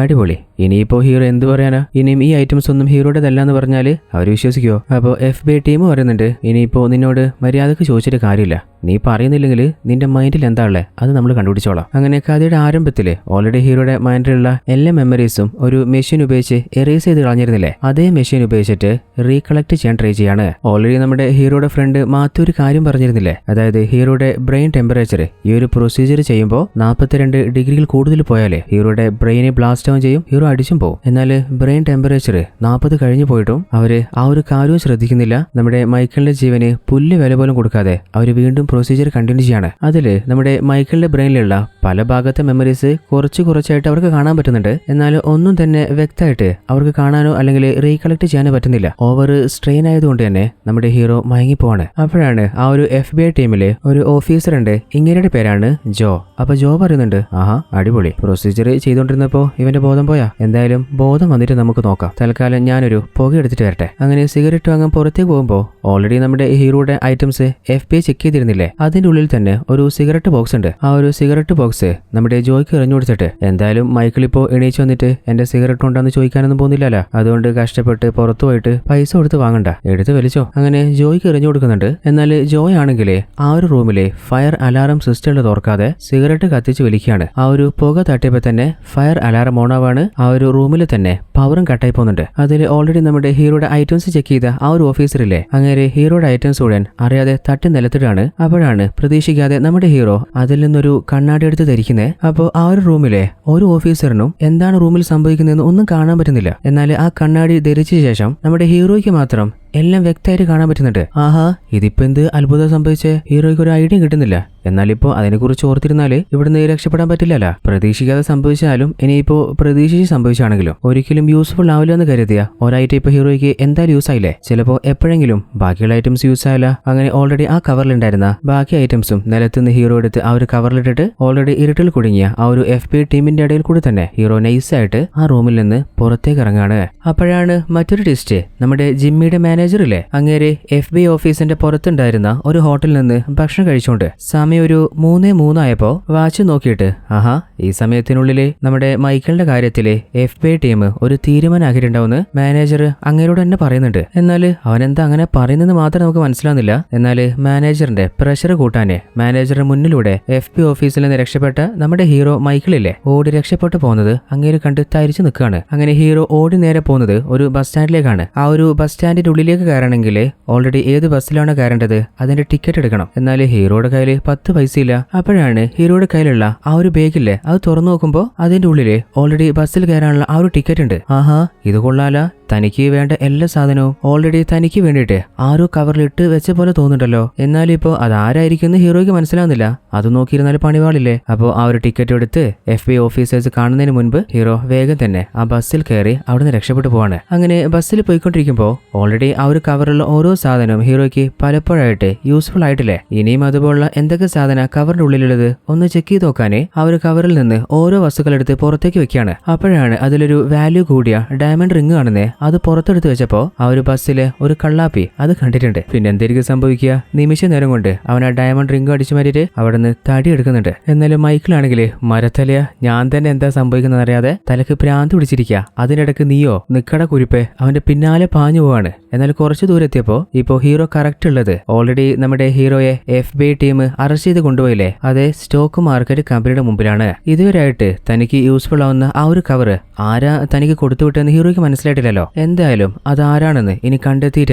അടിപൊളി. ഇനിയിപ്പോ ഹീറോ എന്ത് പറയാനാ? ഇനിയും ഈ ഐറ്റംസ് ഒന്നും ഹീറോയുടേതല്ല എന്ന് പറഞ്ഞാല് അവർ വിശ്വസിക്കുവോ? അപ്പോ FBI ടീം പറയുന്നുണ്ട് ഇനിയിപ്പോ നിന്നോട് മര്യാദക്ക് ചോദിച്ചിട്ട് കാര്യമില്ല, നീ പറയുന്നില്ലെങ്കിൽ നിന്റെ മൈൻഡിൽ എന്താ ഉള്ളേ അത് നമ്മൾ കണ്ടുപിടിച്ചോളാം. അങ്ങനെ കഥയുടെ ആരംഭത്തില് ഓൾറെഡി ഹീറോയുടെ മൈൻഡിലുള്ള എല്ലാ മെമ്മറീസും ഒരു മെഷീൻ ഉപയോഗിച്ച് എറേസ് ചെയ്ത് കളഞ്ഞിരുന്നില്ലേ, അതേ മെഷീൻ ഉപയോഗിച്ചിട്ട് റീകളക്ട് ചെയ്യാൻ ട്രൈ ചെയ്യാണ്. ഓൾറെഡി നമ്മുടെ ഹീറോയുടെ ഫ്രണ്ട് മാത്യു ഒരു കാര്യം പറഞ്ഞിരുന്നില്ലേ, അതായത് ഹീറോയുടെ ബ്രെയിൻ ടെമ്പറേച്ചർ ഈ ഒരു പ്രൊസീജിയർ ചെയ്യുമ്പോൾ 42 ഡിഗ്രിയിൽ കൂടുതൽ പോയാലേ ഹീറോയുടെ ബ്രെയിനെ ബ്ലാസ്റ്റ് ഡൗൺ ചെയ്യും, ഹീറോ അടിച്ചും പോകും. എന്നാൽ ബ്രെയിൻ ടെമ്പറേച്ചർ 40 കഴിഞ്ഞു പോയിട്ടും അവര് ആ ഒരു കാര്യവും ശ്രദ്ധിക്കുന്നില്ല. നമ്മുടെ മൈക്കിളിന്റെ ജീവന് പുല്ല് വില പോലും കൊടുക്കാതെ അവർ വീണ്ടും പ്രൊസീജിയർ കണ്ടിന്യൂ ചെയ്യാണ്. അതില് നമ്മുടെ മൈക്കിളിന്റെ ബ്രെയിനിലുള്ള പല ഭാഗത്തെ മെമ്മറീസ് കുറച്ചായിട്ട് അവർക്ക് കാണാൻ പറ്റുന്നുണ്ട്. എന്നാൽ ഒന്നും തന്നെ വ്യക്തമായിട്ട് അവർക്ക് കാണാനോ അല്ലെങ്കിൽ റീകളക്ട് ചെയ്യാനോ പറ്റുന്നില്ല. ഓവർ സ്ട്രെയിൻ ആയതുകൊണ്ട് തന്നെ നമ്മുടെ ഹീറോ മയങ്ങിപ്പോവാണ്. അപ്പോഴാണ് ആ ഒരു FBI ടീമില് ഒരു ഓഫീസർ ഉണ്ട്, ഇങ്ങനെയുടെ പേരാണ് ജോ. അപ്പൊ ജോ പറയുന്നുണ്ട് ആഹാ അടിപൊളി, പ്രൊസീജിയർ ചെയ്തുകൊണ്ടിരുന്നപ്പോ ഇവന്റെ ബോധം പോയാ? എന്തായാലും ബോധം വന്നിട്ട് നമുക്ക് നോക്കാം, തൽക്കാലം ഞാനൊരു പുക എടുത്തിട്ട് വരട്ടെ. അങ്ങനെ സിഗരറ്റ് വാങ്ങാൻ പുറത്തേക്ക് പോകുമ്പോ ഓൾറെഡി നമ്മുടെ ഹീറോയുടെ ഐറ്റംസ് FBI ചെക്ക് ചെയ്തിരുന്നില്ലേ, അതിന്റെ ഉള്ളിൽ തന്നെ ഒരു സിഗരറ്റ് ബോക്സ് ഉണ്ട്. ആ ഒരു സിഗരറ്റ് ബോക്സ് നമ്മുടെ ജോയ്ക്ക് എറിഞ്ഞു കൊടുത്തിട്ട് എന്തായാലും മൈക്കിൾ ഇപ്പോ എണീച്ച് വന്നിട്ട് എന്റെ സിഗരറ്റ് ഉണ്ടെന്ന് ചോദിക്കാനൊന്നും പോകുന്നില്ലല്ലോ, അതുകൊണ്ട് കഷ്ടപ്പെട്ട് പുറത്തു പോയിട്ട് പൈസ കൊടുത്ത് വാങ്ങണ്ട, എടുത്ത് വലിച്ചോ. അങ്ങനെ ജോയ്ക്ക് എറിഞ്ഞു കൊടുക്കുന്നുണ്ട്. എന്നാൽ ജോയ് ആണെങ്കിലേ ആ ഒരു റൂമിലെ ഫയർ അലാറം സിസ്റ്റം തുറക്കാതെ സിഗരറ്റ് കത്തിച്ച് വലിക്കുകയാണ്. ആ ഒരു പുക തട്ടിയപ്പോ തന്നെ ഫയർ അലാറം ഓൺ ആവാണ്. ആ ഒരു റൂമിൽ തന്നെ പവറും കട്ടായി പോകുന്നുണ്ട്. അതിൽ ഓൾറെഡി നമ്മുടെ ഹീറോയുടെ ഐറ്റംസ് ചെക്ക് ചെയ്ത ആ ഒരു ഓഫീസറില്ലേ, അങ്ങനെ ഹീറോയുടെ ഐറ്റംസ് ഉടൻ അറിയാതെ തട്ടി നിലത്തിട്ടാണ്. അപ്പോഴാണ് പ്രതീക്ഷിക്കാതെ നമ്മുടെ ഹീറോ അതിൽ നിന്നൊരു കണ്ണാടി എടുത്ത് ധരിക്കുന്നത്. അപ്പോൾ ആ ഒരു റൂമിലെ ഒരു ഓഫീസറിനും എന്താണ് റൂമിൽ സംഭവിക്കുന്നതെന്ന് ഒന്നും കാണാൻ പറ്റുന്നില്ല. എന്നാൽ ആ കണ്ണാടി ധരിച്ച ശേഷം നമ്മുടെ ഹീറോയ്ക്ക് മാത്രം എല്ലാം വ്യക്തമായിട്ട് കാണാൻ പറ്റുന്നുണ്ട്. ആഹാ, ഇതിപ്പോ എന്ത് അത്ഭുതം സംഭവിച്ചേ, ഹീറോയ്ക്ക് ഒരു ഐഡിയ കിട്ടുന്നില്ല. എന്നാലിപ്പോ അതിനെക്കുറിച്ച് ഓർത്തിരുന്നാല് ഇവിടുന്ന് രക്ഷപ്പെടാൻ പറ്റില്ലല്ലോ. പ്രതീക്ഷിക്കാതെ സംഭവിച്ചാലും ഇനിയിപ്പോ പ്രതീക്ഷിച്ച് സംഭവിച്ചാണെങ്കിലും ഒരിക്കലും യൂസ്ഫുൾ ആവില്ല എന്ന് കരുതിയ ഒരൈറ്റം ഇപ്പൊ ഹീറോയ്ക്ക് എന്തായാലും യൂസ് ആയില്ലേ. ചിലപ്പോ എപ്പോഴെങ്കിലും ബാക്കിയുള്ള ഐറ്റംസ് യൂസ് ആയില്ല. അങ്ങനെ ഓൾറെഡി ആ കവറിലുണ്ടായിരുന്ന ബാക്കി ഐറ്റംസും നിലത്തുനിന്ന് ഹീറോ എടുത്ത് ആ ഒരു കവറിലിട്ടിട്ട് ഓൾറെഡി ഇരുട്ടിൽ കുടുങ്ങിയ ആ ഒരു FBI ടീമിന്റെ ഇടയിൽ കൂടി തന്നെ ഹീറോ നൈസായിട്ട് ആ റൂമിൽ നിന്ന് പുറത്തേക്ക് ഇറങ്ങാണ്. അപ്പോഴാണ് മറ്റൊരു ട്വിസ്റ്റ്. നമ്മുടെ ജിമ്മിയുടെ മാനേജറില്ലേ, അങ്ങേര് FBI ഓഫീസിന്റെ പുറത്തുണ്ടായിരുന്ന ഒരു ഹോട്ടലിൽ നിന്ന് ഭക്ഷണം കഴിച്ചോണ്ട് സമയം ഒരു 3:03 ആയപ്പോ വാച്ച് നോക്കിയിട്ട് ആഹാ, ഈ സമയത്തിനുള്ളില് നമ്മുടെ മൈക്കിളിന്റെ കാര്യത്തില് FBI ടീം ഒരു തീരുമാനമാക്കിയിട്ടുണ്ടാവുമെന്ന് മാനേജർ അങ്ങേരോട് തന്നെ പറയുന്നുണ്ട്. എന്നാല് അവനെന്താ അങ്ങനെ പറയുന്നെന്ന് മാത്രം നമുക്ക് മനസ്സിലാവുന്നില്ല. എന്നാല് മാനേജറിന്റെ പ്രഷർ കൂട്ടാന് മാനേജറുടെ മുന്നിലൂടെ FBI ഓഫീസിൽ നിന്ന് രക്ഷപ്പെട്ട നമ്മുടെ ഹീറോ മൈക്കിളില്ലേ ഓടി രക്ഷപ്പെട്ടു പോകുന്നത് അങ്ങേര് കണ്ട് തരിച്ചു നിൽക്കുകയാണ്. അങ്ങനെ ഹീറോ ഓടി നേരെ പോകുന്നത് ഒരു ബസ് സ്റ്റാൻഡിലേക്കാണ്. ആ ഒരു ബസ് സ്റ്റാൻഡിന്റെ ഉള്ളിലേക്ക് കയറണമെങ്കിൽ ഓൾറെഡി ഏത് ബസ്സിലാണ് കയറേണ്ടത് അതിന്റെ ടിക്കറ്റ് എടുക്കണം. എന്നാൽ ഹീറോയുടെ കയ്യിൽ 10 പൈസയില്ല. അപ്പോഴാണ് ഹീറോയുടെ കയ്യിലുള്ള ആ ഒരു ബാഗില്ലേ അത് തുറന്നു നോക്കുമ്പോ അതിന്റെ ഉള്ളില് ഓൾറെഡി ബസ്സിൽ കയറാനുള്ള ആ ഒരു ടിക്കറ്റ് ഉണ്ട്. ആഹാ, ഇത് കൊള്ളാല, തനിക്ക് വേണ്ട എല്ലാ സാധനവും ഓൾറെഡി തനിക്ക് വേണ്ടിയിട്ട് ആരോ കവറിലിട്ട് വെച്ച പോലെ തോന്നുന്നുണ്ടല്ലോ. എന്നാലിപ്പോ അതാരായിരിക്കും ഹീറോയ്ക്ക് മനസ്സിലാവുന്നില്ല. അത് നോക്കിയിരുന്നാൽ പണിവാളില്ലേ. അപ്പോൾ ആ ഒരു ടിക്കറ്റ് എടുത്ത് FBI ഓഫീസേഴ്സ് കാണുന്നതിന് മുൻപ് ഹീറോ വേഗം തന്നെ ആ ബസ്സിൽ കയറി അവിടുന്ന് രക്ഷപ്പെട്ടു പോവാണ്. അങ്ങനെ ബസ്സിൽ പോയിക്കൊണ്ടിരിക്കുമ്പോൾ ഓൾറെഡി ആ ഒരു കവറിലുള്ള ഓരോ സാധനവും ഹീറോയ്ക്ക് പലപ്പോഴായിട്ട് യൂസ്ഫുൾ ആയിട്ടില്ലേ. ഇനിയും അതുപോലുള്ള എന്തൊക്കെ സാധന കവറിന്റെ ഉള്ളിലുള്ളത് ഒന്ന് ചെക്ക് ചെയ്ത് നോക്കാന് ആ ഒരു കവറിൽ നിന്ന് ഓരോ വസ്തുക്കളെടുത്ത് പുറത്തേക്ക് വെക്കുകയാണ്. അപ്പോഴാണ് അതിലൊരു വാല്യൂ കൂടിയ ഡയമണ്ട് റിംഗ് കാണുന്നേ. അത് പുറത്തെടുത്ത് വെച്ചപ്പോ ആ ഒരു ബസ്സിലെ ഒരു കള്ളാപ്പി അത് കണ്ടിട്ടുണ്ട്. പിന്നെ എന്തായിരിക്കും സംഭവിക്കുക, നിമിഷ നേരം കൊണ്ട് അവൻ ആ ഡയമണ്ട് റിംഗ് അടിച്ചു മാറ്റിട്ട് അവിടെ നിന്ന് തടി എടുക്കുന്നുണ്ട്. എന്നാലും മൈക്കിളാണെങ്കിൽ മരത്തലയ ഞാൻ തന്നെ എന്താ സംഭവിക്കുന്നത് അറിയാതെ തലക്ക് ഭ്രാന്ത് പിടിച്ചിരിക്കുക. അതിനിടക്ക് നീയോ നിക്കട കുരിപ്പേ അവന്റെ പിന്നാലെ പാഞ്ഞു പോവാണ്. എന്നാൽ കുറച്ചു ദൂരം എത്തിയപ്പോ ഇപ്പോ ഹീറോ കറക്റ്റ് ഉള്ളത് ഓൾറെഡി നമ്മുടെ ഹീറോയെ FBI ടീം അറസ്റ്റ് ചെയ്ത് കൊണ്ടുപോയില്ലേ, അതേ സ്റ്റോക്ക് മാർക്കറ്റ് കമ്പനിയുടെ മുമ്പിലാണ്. ഇതുവരെയായിട്ട് തനിക്ക് യൂസ്ഫുൾ ആവുന്ന ആ ഒരു കവറ് ആരാ തനിക്ക് കൊടുത്തുവിട്ടെന്ന് ഹീറോയ്ക്ക് മനസ്സിലായിട്ടില്ലല്ലോ. എന്തായാലും അതാരാണെന്ന് ഇനി കണ്ടെത്തിയിട്ട്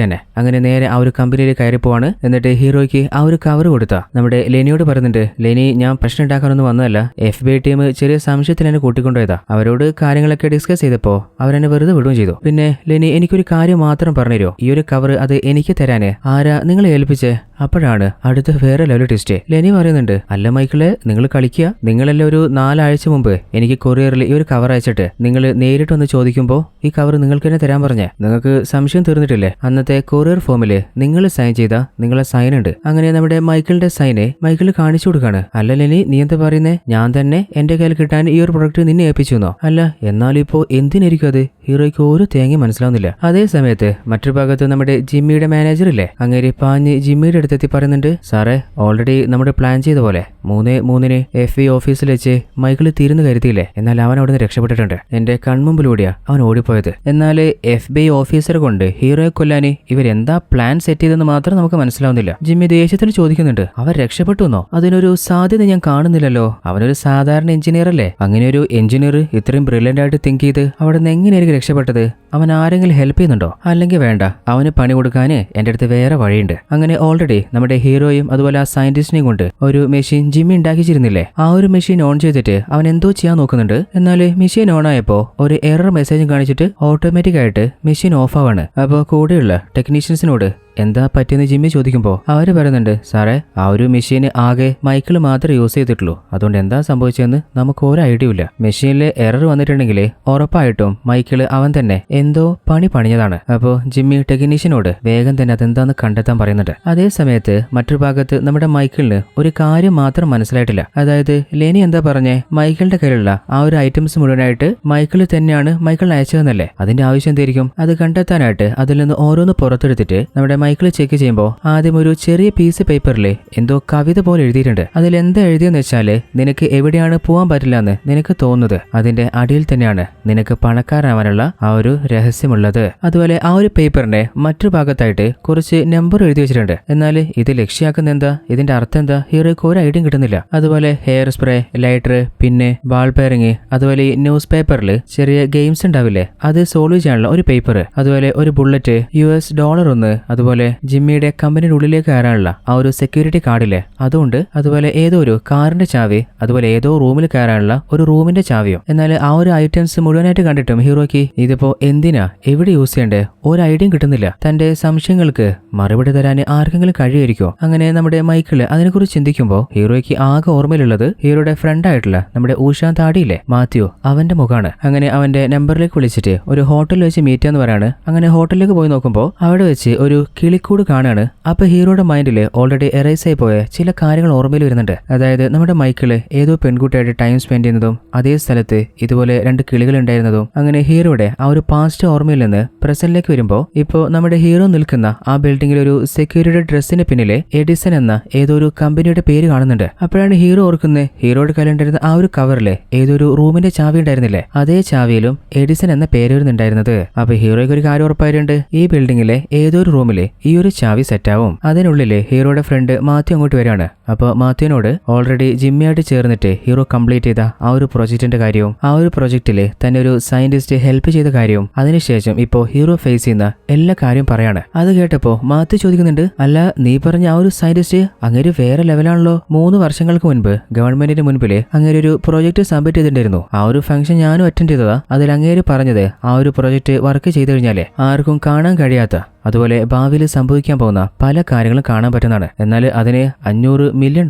തന്നെ അങ്ങനെ നേരെ ആ ഒരു കമ്പനിയിൽ കയറി പോവാണ്. എന്നിട്ട് ഹീറോയ്ക്ക് ആ ഒരു കവർ കൊടുത്ത നമ്മുടെ ലെനിയോട് പറയുന്നുണ്ട്, ലെനി ഞാൻ പ്രശ്നം ഉണ്ടാക്കാനൊന്നും വന്നതല്ല, FBI ടീം ചെറിയ സംശയത്തിൽ എന്നെ കൂട്ടിക്കൊണ്ടുപോയതാ. അവരോട് കാര്യങ്ങളൊക്കെ ഡിസ്കസ് ചെയ്തപ്പോ അവരെന്നെ വെറുതെ വിടുകയും ചെയ്തു. പിന്നെ ലെനി എനിക്കൊരു കാര്യം മാത്രം പറഞ്ഞുതരോ, ഈ ഒരു കവർ അത് എനിക്ക് തരാന് ആരാ നിങ്ങളെ ഏൽപ്പിച്ചേ? അപ്പോഴാണ് അടുത്ത വേറെ ലെവൽ ട്വിസ്റ്റ്. ലെനി പറയുന്നുണ്ട്, അല്ല മൈക്കിളെ നിങ്ങൾ കളിക്കുക, നിങ്ങളെല്ലാം ഒരു 4 ആഴ്ച മുമ്പ് എനിക്ക് കൊറിയറിൽ ഈ ഒരു കവർ അയച്ചിട്ട് നിങ്ങൾ നേരിട്ട് വന്ന് ചോദിക്കുമ്പോൾ ഈ കവർ നിങ്ങൾക്ക് തന്നെ തരാൻ പറഞ്ഞേ. നിങ്ങൾക്ക് സംശയം തീർന്നിട്ടില്ലേ? അന്നത്തെ കൊറിയർ ഫോമില് നിങ്ങൾ സൈൻ ചെയ്ത നിങ്ങളെ സൈൻ ഉണ്ട്. അങ്ങനെ നമ്മുടെ മൈക്കിളിന്റെ സൈന് മൈക്കിൾ കാണിച്ചു കൊടുക്കാണ്. അല്ല ലെനി നീ എന്താ പറയുന്നേ, ഞാൻ തന്നെ എന്റെ കയ്യിൽ കിട്ടാൻ ഈ ഒരു പ്രൊഡക്റ്റ് നിന്നെ ഏൽപ്പിച്ചെന്നോ? അല്ല എന്നാലിപ്പോ എന്തിനായിരിക്കും അത്? ഹീറോയ്ക്ക് ഒരു തേങ്ങ മനസ്സിലാവുന്നില്ല. അതേ സമയത്ത് മറ്റൊരു ഭാഗത്ത് നമ്മുടെ ജിമ്മിയുടെ മാനേജർ ഇല്ലേ, അങ്ങേര് പാഞ്ഞ് ജിമ്മിയുടെ അടുത്തെത്തി പറയുന്നുണ്ട്, സാറേ ഓൾറെഡി നമ്മുടെ പ്ലാൻ ചെയ്ത പോലെ 3:03 FBI ഓഫീസിൽ വെച്ച് മൈക്കിൾ തീരുന്നു കരുതിയില്ലേ, എന്നാൽ അവൻ അവിടെ നിന്ന് രക്ഷപ്പെട്ടിട്ടുണ്ട്. എന്റെ കൺമുമ്പിലൂടെയാ അവൻ ഓടിപ്പോയത്. എന്നാൽ FBI ഓഫീസറെ കൊണ്ട് ഹീറോയെ കൊല്ലാന് ഇവരെന്താ പ്ലാൻ സെറ്റ് ചെയ്തെന്ന് മാത്രം നമുക്ക് മനസ്സിലാവുന്നില്ല. ജിമ്മി ദേഷ്യത്തിൽ ചോദിക്കുന്നുണ്ട്, അവർ രക്ഷപ്പെട്ടുവെന്നോ? അതിനൊരു സാധ്യത ഞാൻ കാണുന്നില്ലല്ലോ. അവനൊരു സാധാരണ എഞ്ചിനീയർ അല്ലേ. അങ്ങനെ ഒരു എഞ്ചിനീയർ ഇത്രയും ബ്രില്യന്റ് ആയിട്ട് തിങ്ക് ചെയ്ത് അവിടെ നിന്ന് എങ്ങനെയായിരിക്കും രക്ഷപ്പെട്ടത്? അവൻ ആരെങ്കിലും ഹെൽപ്പ് ചെയ്യുന്നുണ്ടോ? അല്ലെങ്കിൽ വേണ്ട, അവന് പണി കൊടുക്കാന് എന്റെ അടുത്ത് വേറെ വഴിയുണ്ട്. അങ്ങനെ ഓൾറെഡി നമ്മുടെ ഹീറോയും അതുപോലെ ആ സയന്റിസ്റ്റിനെയും കൊണ്ട് ഒരു മെഷീൻ ജിമ്മി ഉണ്ടാക്കിച്ചിരുന്നില്ലേ, ആ ഒരു മെഷീൻ ഓൺ ചെയ്തിട്ട് അവൻ എന്തോ ചെയ്യാൻ നോക്കുന്നുണ്ട്. എന്നാൽ മെഷീൻ ഓൺ ആയപ്പോ ഒരു എറർ മെസ്സേജും കാണിച്ചിട്ട് ഓട്ടോമാറ്റിക് ആയിട്ട് മെഷീൻ ഓഫ് ആവാണ്. അപ്പോൾ കൂടെയുള്ള ടെക്നീഷ്യൻസിനോട് എന്താ പറ്റിയെന്ന് ജിമ്മി ചോദിക്കുമ്പോൾ അവര് പറയുന്നുണ്ട്, സാറേ ആ ഒരു മെഷീന് ആകെ മൈക്കിൾ മാത്രമേ യൂസ് ചെയ്തിട്ടുള്ളൂ, അതുകൊണ്ട് എന്താ സംഭവിച്ചതെന്ന് നമുക്ക് ഒരു ഐഡിയ ഇല്ല. മെഷീനിൽ എറർ വന്നിട്ടുണ്ടെങ്കിൽ ഉറപ്പായിട്ടും മൈക്കിള് അവൻ തന്നെ എന്തോ പണിഞ്ഞതാണ്. അപ്പോൾ ജിമ്മി ടെക്നീഷ്യനോട് വേഗം തന്നെ അതെന്താന്ന് കണ്ടെത്താൻ പറയുന്നുണ്ട്. അതേ സമയത്ത് മറ്റൊരു ഭാഗത്ത് നമ്മുടെ മൈക്കിളിന് ഒരു കാര്യം മാത്രം മനസ്സിലായിട്ടില്ല. അതായത് ലെനി എന്താ പറഞ്ഞേ, മൈക്കിളിന്റെ കയ്യിലുള്ള ആ ഒരു ഐറ്റംസ് മുഴുവനായിട്ട് മൈക്കിൾ തന്നെയാണ് മൈക്കിളിന് അയച്ചതെന്നല്ലേ. അതിന്റെ ആവശ്യം എന്തായിരിക്കും? അത് കണ്ടെത്താനായിട്ട് അതിൽ നിന്ന് ഓരോന്ന് പുറത്തെടുത്തിട്ട് നമ്മുടെ മൈക്കിൾ ചെക്ക് ചെയ്യുമ്പോൾ ആദ്യം ഒരു ചെറിയ പീസ് പേപ്പറിൽ എന്തോ കവിത പോലെ എഴുതിയിട്ടുണ്ട്. അതിൽ എന്താ എഴുതിയെന്ന് വെച്ചാല് നിനക്ക് എവിടെയാണ് പോകാൻ പറ്റില്ല എന്ന് നിനക്ക് തോന്നുന്നത് അതിന്റെ അടിയിൽ തന്നെയാണ് നിനക്ക് പണക്കാരാവാനുള്ള ആ ഒരു രഹസ്യമുള്ളത്. അതുപോലെ ആ ഒരു പേപ്പറിന്റെ മറ്റൊരു ഭാഗത്തായിട്ട് കുറച്ച് നമ്പർ എഴുതി വെച്ചിട്ടുണ്ട്. എന്നാൽ ഇത് ലക്ഷ്യമാക്കുന്ന എന്താ, ഇതിന്റെ അർത്ഥം എന്താ, ഹീറോയ്ക്ക് ഒരു ഐഡിയ കിട്ടുന്നില്ല. അതുപോലെ ഹെയർ സ്പ്രേ, ലൈറ്റർ, പിന്നെ ബാൾ ബെയറിംഗ്, അതുപോലെ ഈ ന്യൂസ് പേപ്പറിൽ ചെറിയ ഗെയിംസ് ഉണ്ടാവില്ലേ അത് സോൾവ് ചെയ്യാനുള്ള ഒരു പേപ്പർ, അതുപോലെ ഒരു ബുള്ളറ്റ്, $1, അതുപോലെ ജിമ്മിയുടെ കമ്പനിയുടെ ഉള്ളിലേക്ക് കയറാനുള്ള ആ ഒരു സെക്യൂരിറ്റി കാർഡില്ലേ അതുകൊണ്ട്, അതുപോലെ ഏതോ ഒരു കാറിന്റെ ചാവി, അതുപോലെ ഏതോ റൂമിൽ കയറാനുള്ള ഒരു റൂമിന്റെ ചാവിയും. എന്നാൽ ആ ഒരു ഐറ്റംസ് മുഴുവനായിട്ട് കണ്ടിട്ടും ഹീറോയ്ക്ക് ഇതിപ്പോ എന്തിനാ എവിടെ യൂസ് ചെയ്യണ്ടേ ഒരു ഐഡിയയും കിട്ടുന്നില്ല. തന്റെ സംശയങ്ങൾക്ക് മറുപടി തരാൻ ആർക്കെങ്കിലും കഴിയുമായിരിക്കോ? അങ്ങനെ നമ്മുടെ മൈക്കിള് അതിനെക്കുറിച്ച് ചിന്തിക്കുമ്പോൾ ഹീറോയ്ക്ക് ആകെ ഓർമ്മയിലുള്ളത് ഹീറോയുടെ ഫ്രണ്ട് ആയിട്ടുള്ള നമ്മുടെ ഊഷാൻ താടിയില്ലേ മാത്യു, അവന്റെ മുഖമാണ്. അങ്ങനെ അവന്റെ നമ്പറിലേക്ക് വിളിച്ചിട്ട് ഒരു ഹോട്ടലിൽ വെച്ച് മീറ്റ് എന്ന് പറയാണ്. അങ്ങനെ ഹോട്ടലിലേക്ക് പോയി നോക്കുമ്പോൾ അവിടെ വെച്ച് ഒരു കിളിക്കൂട് കാണാണ്. അപ്പൊ ഹീറോയുടെ മൈൻഡിൽ ഓൾറെഡി എറേസ് ആയി പോയ ചില കാര്യങ്ങൾ ഓർമ്മയിൽ വരുന്നുണ്ട്. അതായത് നമ്മുടെ മൈക്കിള് ഏതോ പെൺകുട്ടിയായിട്ട് ടൈം സ്പെൻഡ് ചെയ്യുന്നതും അതേ സ്ഥലത്ത് ഇതുപോലെ 2 കിളികൾ ഉണ്ടായിരുന്നതും. അങ്ങനെ ഹീറോയുടെ ആ ഒരു പാസ്റ്റ് ഓർമ്മയിൽ നിന്ന് പ്രസന്റിലേക്ക് വരുമ്പോൾ ഇപ്പോൾ നമ്മുടെ ഹീറോ നിൽക്കുന്ന ആ ബിൽഡിംഗിൽ ഒരു സെക്യൂരിറ്റി ഡ്രസ്സിന് പിന്നിലെ എഡിസൺ എന്ന ഏതോ ഒരു കമ്പനിയുടെ പേര് കാണുന്നുണ്ട്. അപ്പോഴാണ് ഹീറോ ഓർക്കുന്നത് ഹീറോയുടെ കയ്യിലുണ്ടായിരുന്ന ആ ഒരു കവറിലെ ഏതൊരു റൂമിന്റെ ചാവി ഉണ്ടായിരുന്നില്ലേ അതേ ചാവിയിലും എഡിസൺ എന്ന പേര് വരുന്നുണ്ടായിരുന്നത്. അപ്പൊ ഹീറോയ്ക്ക് ഒരു കാര്യം ഉറപ്പായിട്ടുണ്ട്, ഈ ബിൽഡിംഗിലെ ഏതോ ഒരു റൂമിലെ ഈ ഒരു ചാവി സെറ്റാവും. അതിനുള്ളില് ഹീറോയുടെ ഫ്രണ്ട് മാത്യു അങ്ങോട്ട് വരികയാണ്. അപ്പൊ മാത്യുവിനോട് ഓൾറെഡി ജിമ്മിയായിട്ട് ചേർന്നിട്ട് ഹീറോ കംപ്ലീറ്റ് ചെയ്ത ആ ഒരു പ്രൊജക്ടിന്റെ കാര്യവും ആ ഒരു പ്രൊജക്ടില് തന്നെ ഒരു സയന്റിസ്റ്റ് ഹെൽപ്പ് ചെയ്ത കാര്യവും അതിനുശേഷം ഇപ്പോ ഹീറോ ഫേസ് ചെയ്യുന്ന എല്ലാ കാര്യം പറയാണ്. അത് കേട്ടപ്പോ മാത്യു ചോദിക്കുന്നുണ്ട്, അല്ല നീ പറഞ്ഞ ആ ഒരു സയന്റിസ്റ്റ് അങ്ങേര് വേറെ ലെവലാണല്ലോ. 3 വർഷങ്ങൾക്ക് മുൻപ് ഗവൺമെന്റിന്റെ മുൻപില് അങ്ങേര് ഒരു പ്രൊജക്ട് സബ്മിറ്റ് ചെയ്തിട്ടുണ്ടായിരുന്നു. ആ ഒരു ഫംഗ്ഷൻ ഞാനും അറ്റൻഡ് ചെയ്തതാ. അതിൽ അങ്ങേര് പറഞ്ഞത് ആ ഒരു പ്രൊജക്ട് വർക്ക് ചെയ്തു കഴിഞ്ഞാലേ ആർക്കും കാണാൻ കഴിയാത്ത, അതുപോലെ ഭാവിയിൽ സംഭവിക്കാൻ പോകുന്ന പല കാര്യങ്ങളും കാണാൻ പറ്റുന്നതാണ്. എന്നാൽ അതിന് $500 മില്യൺ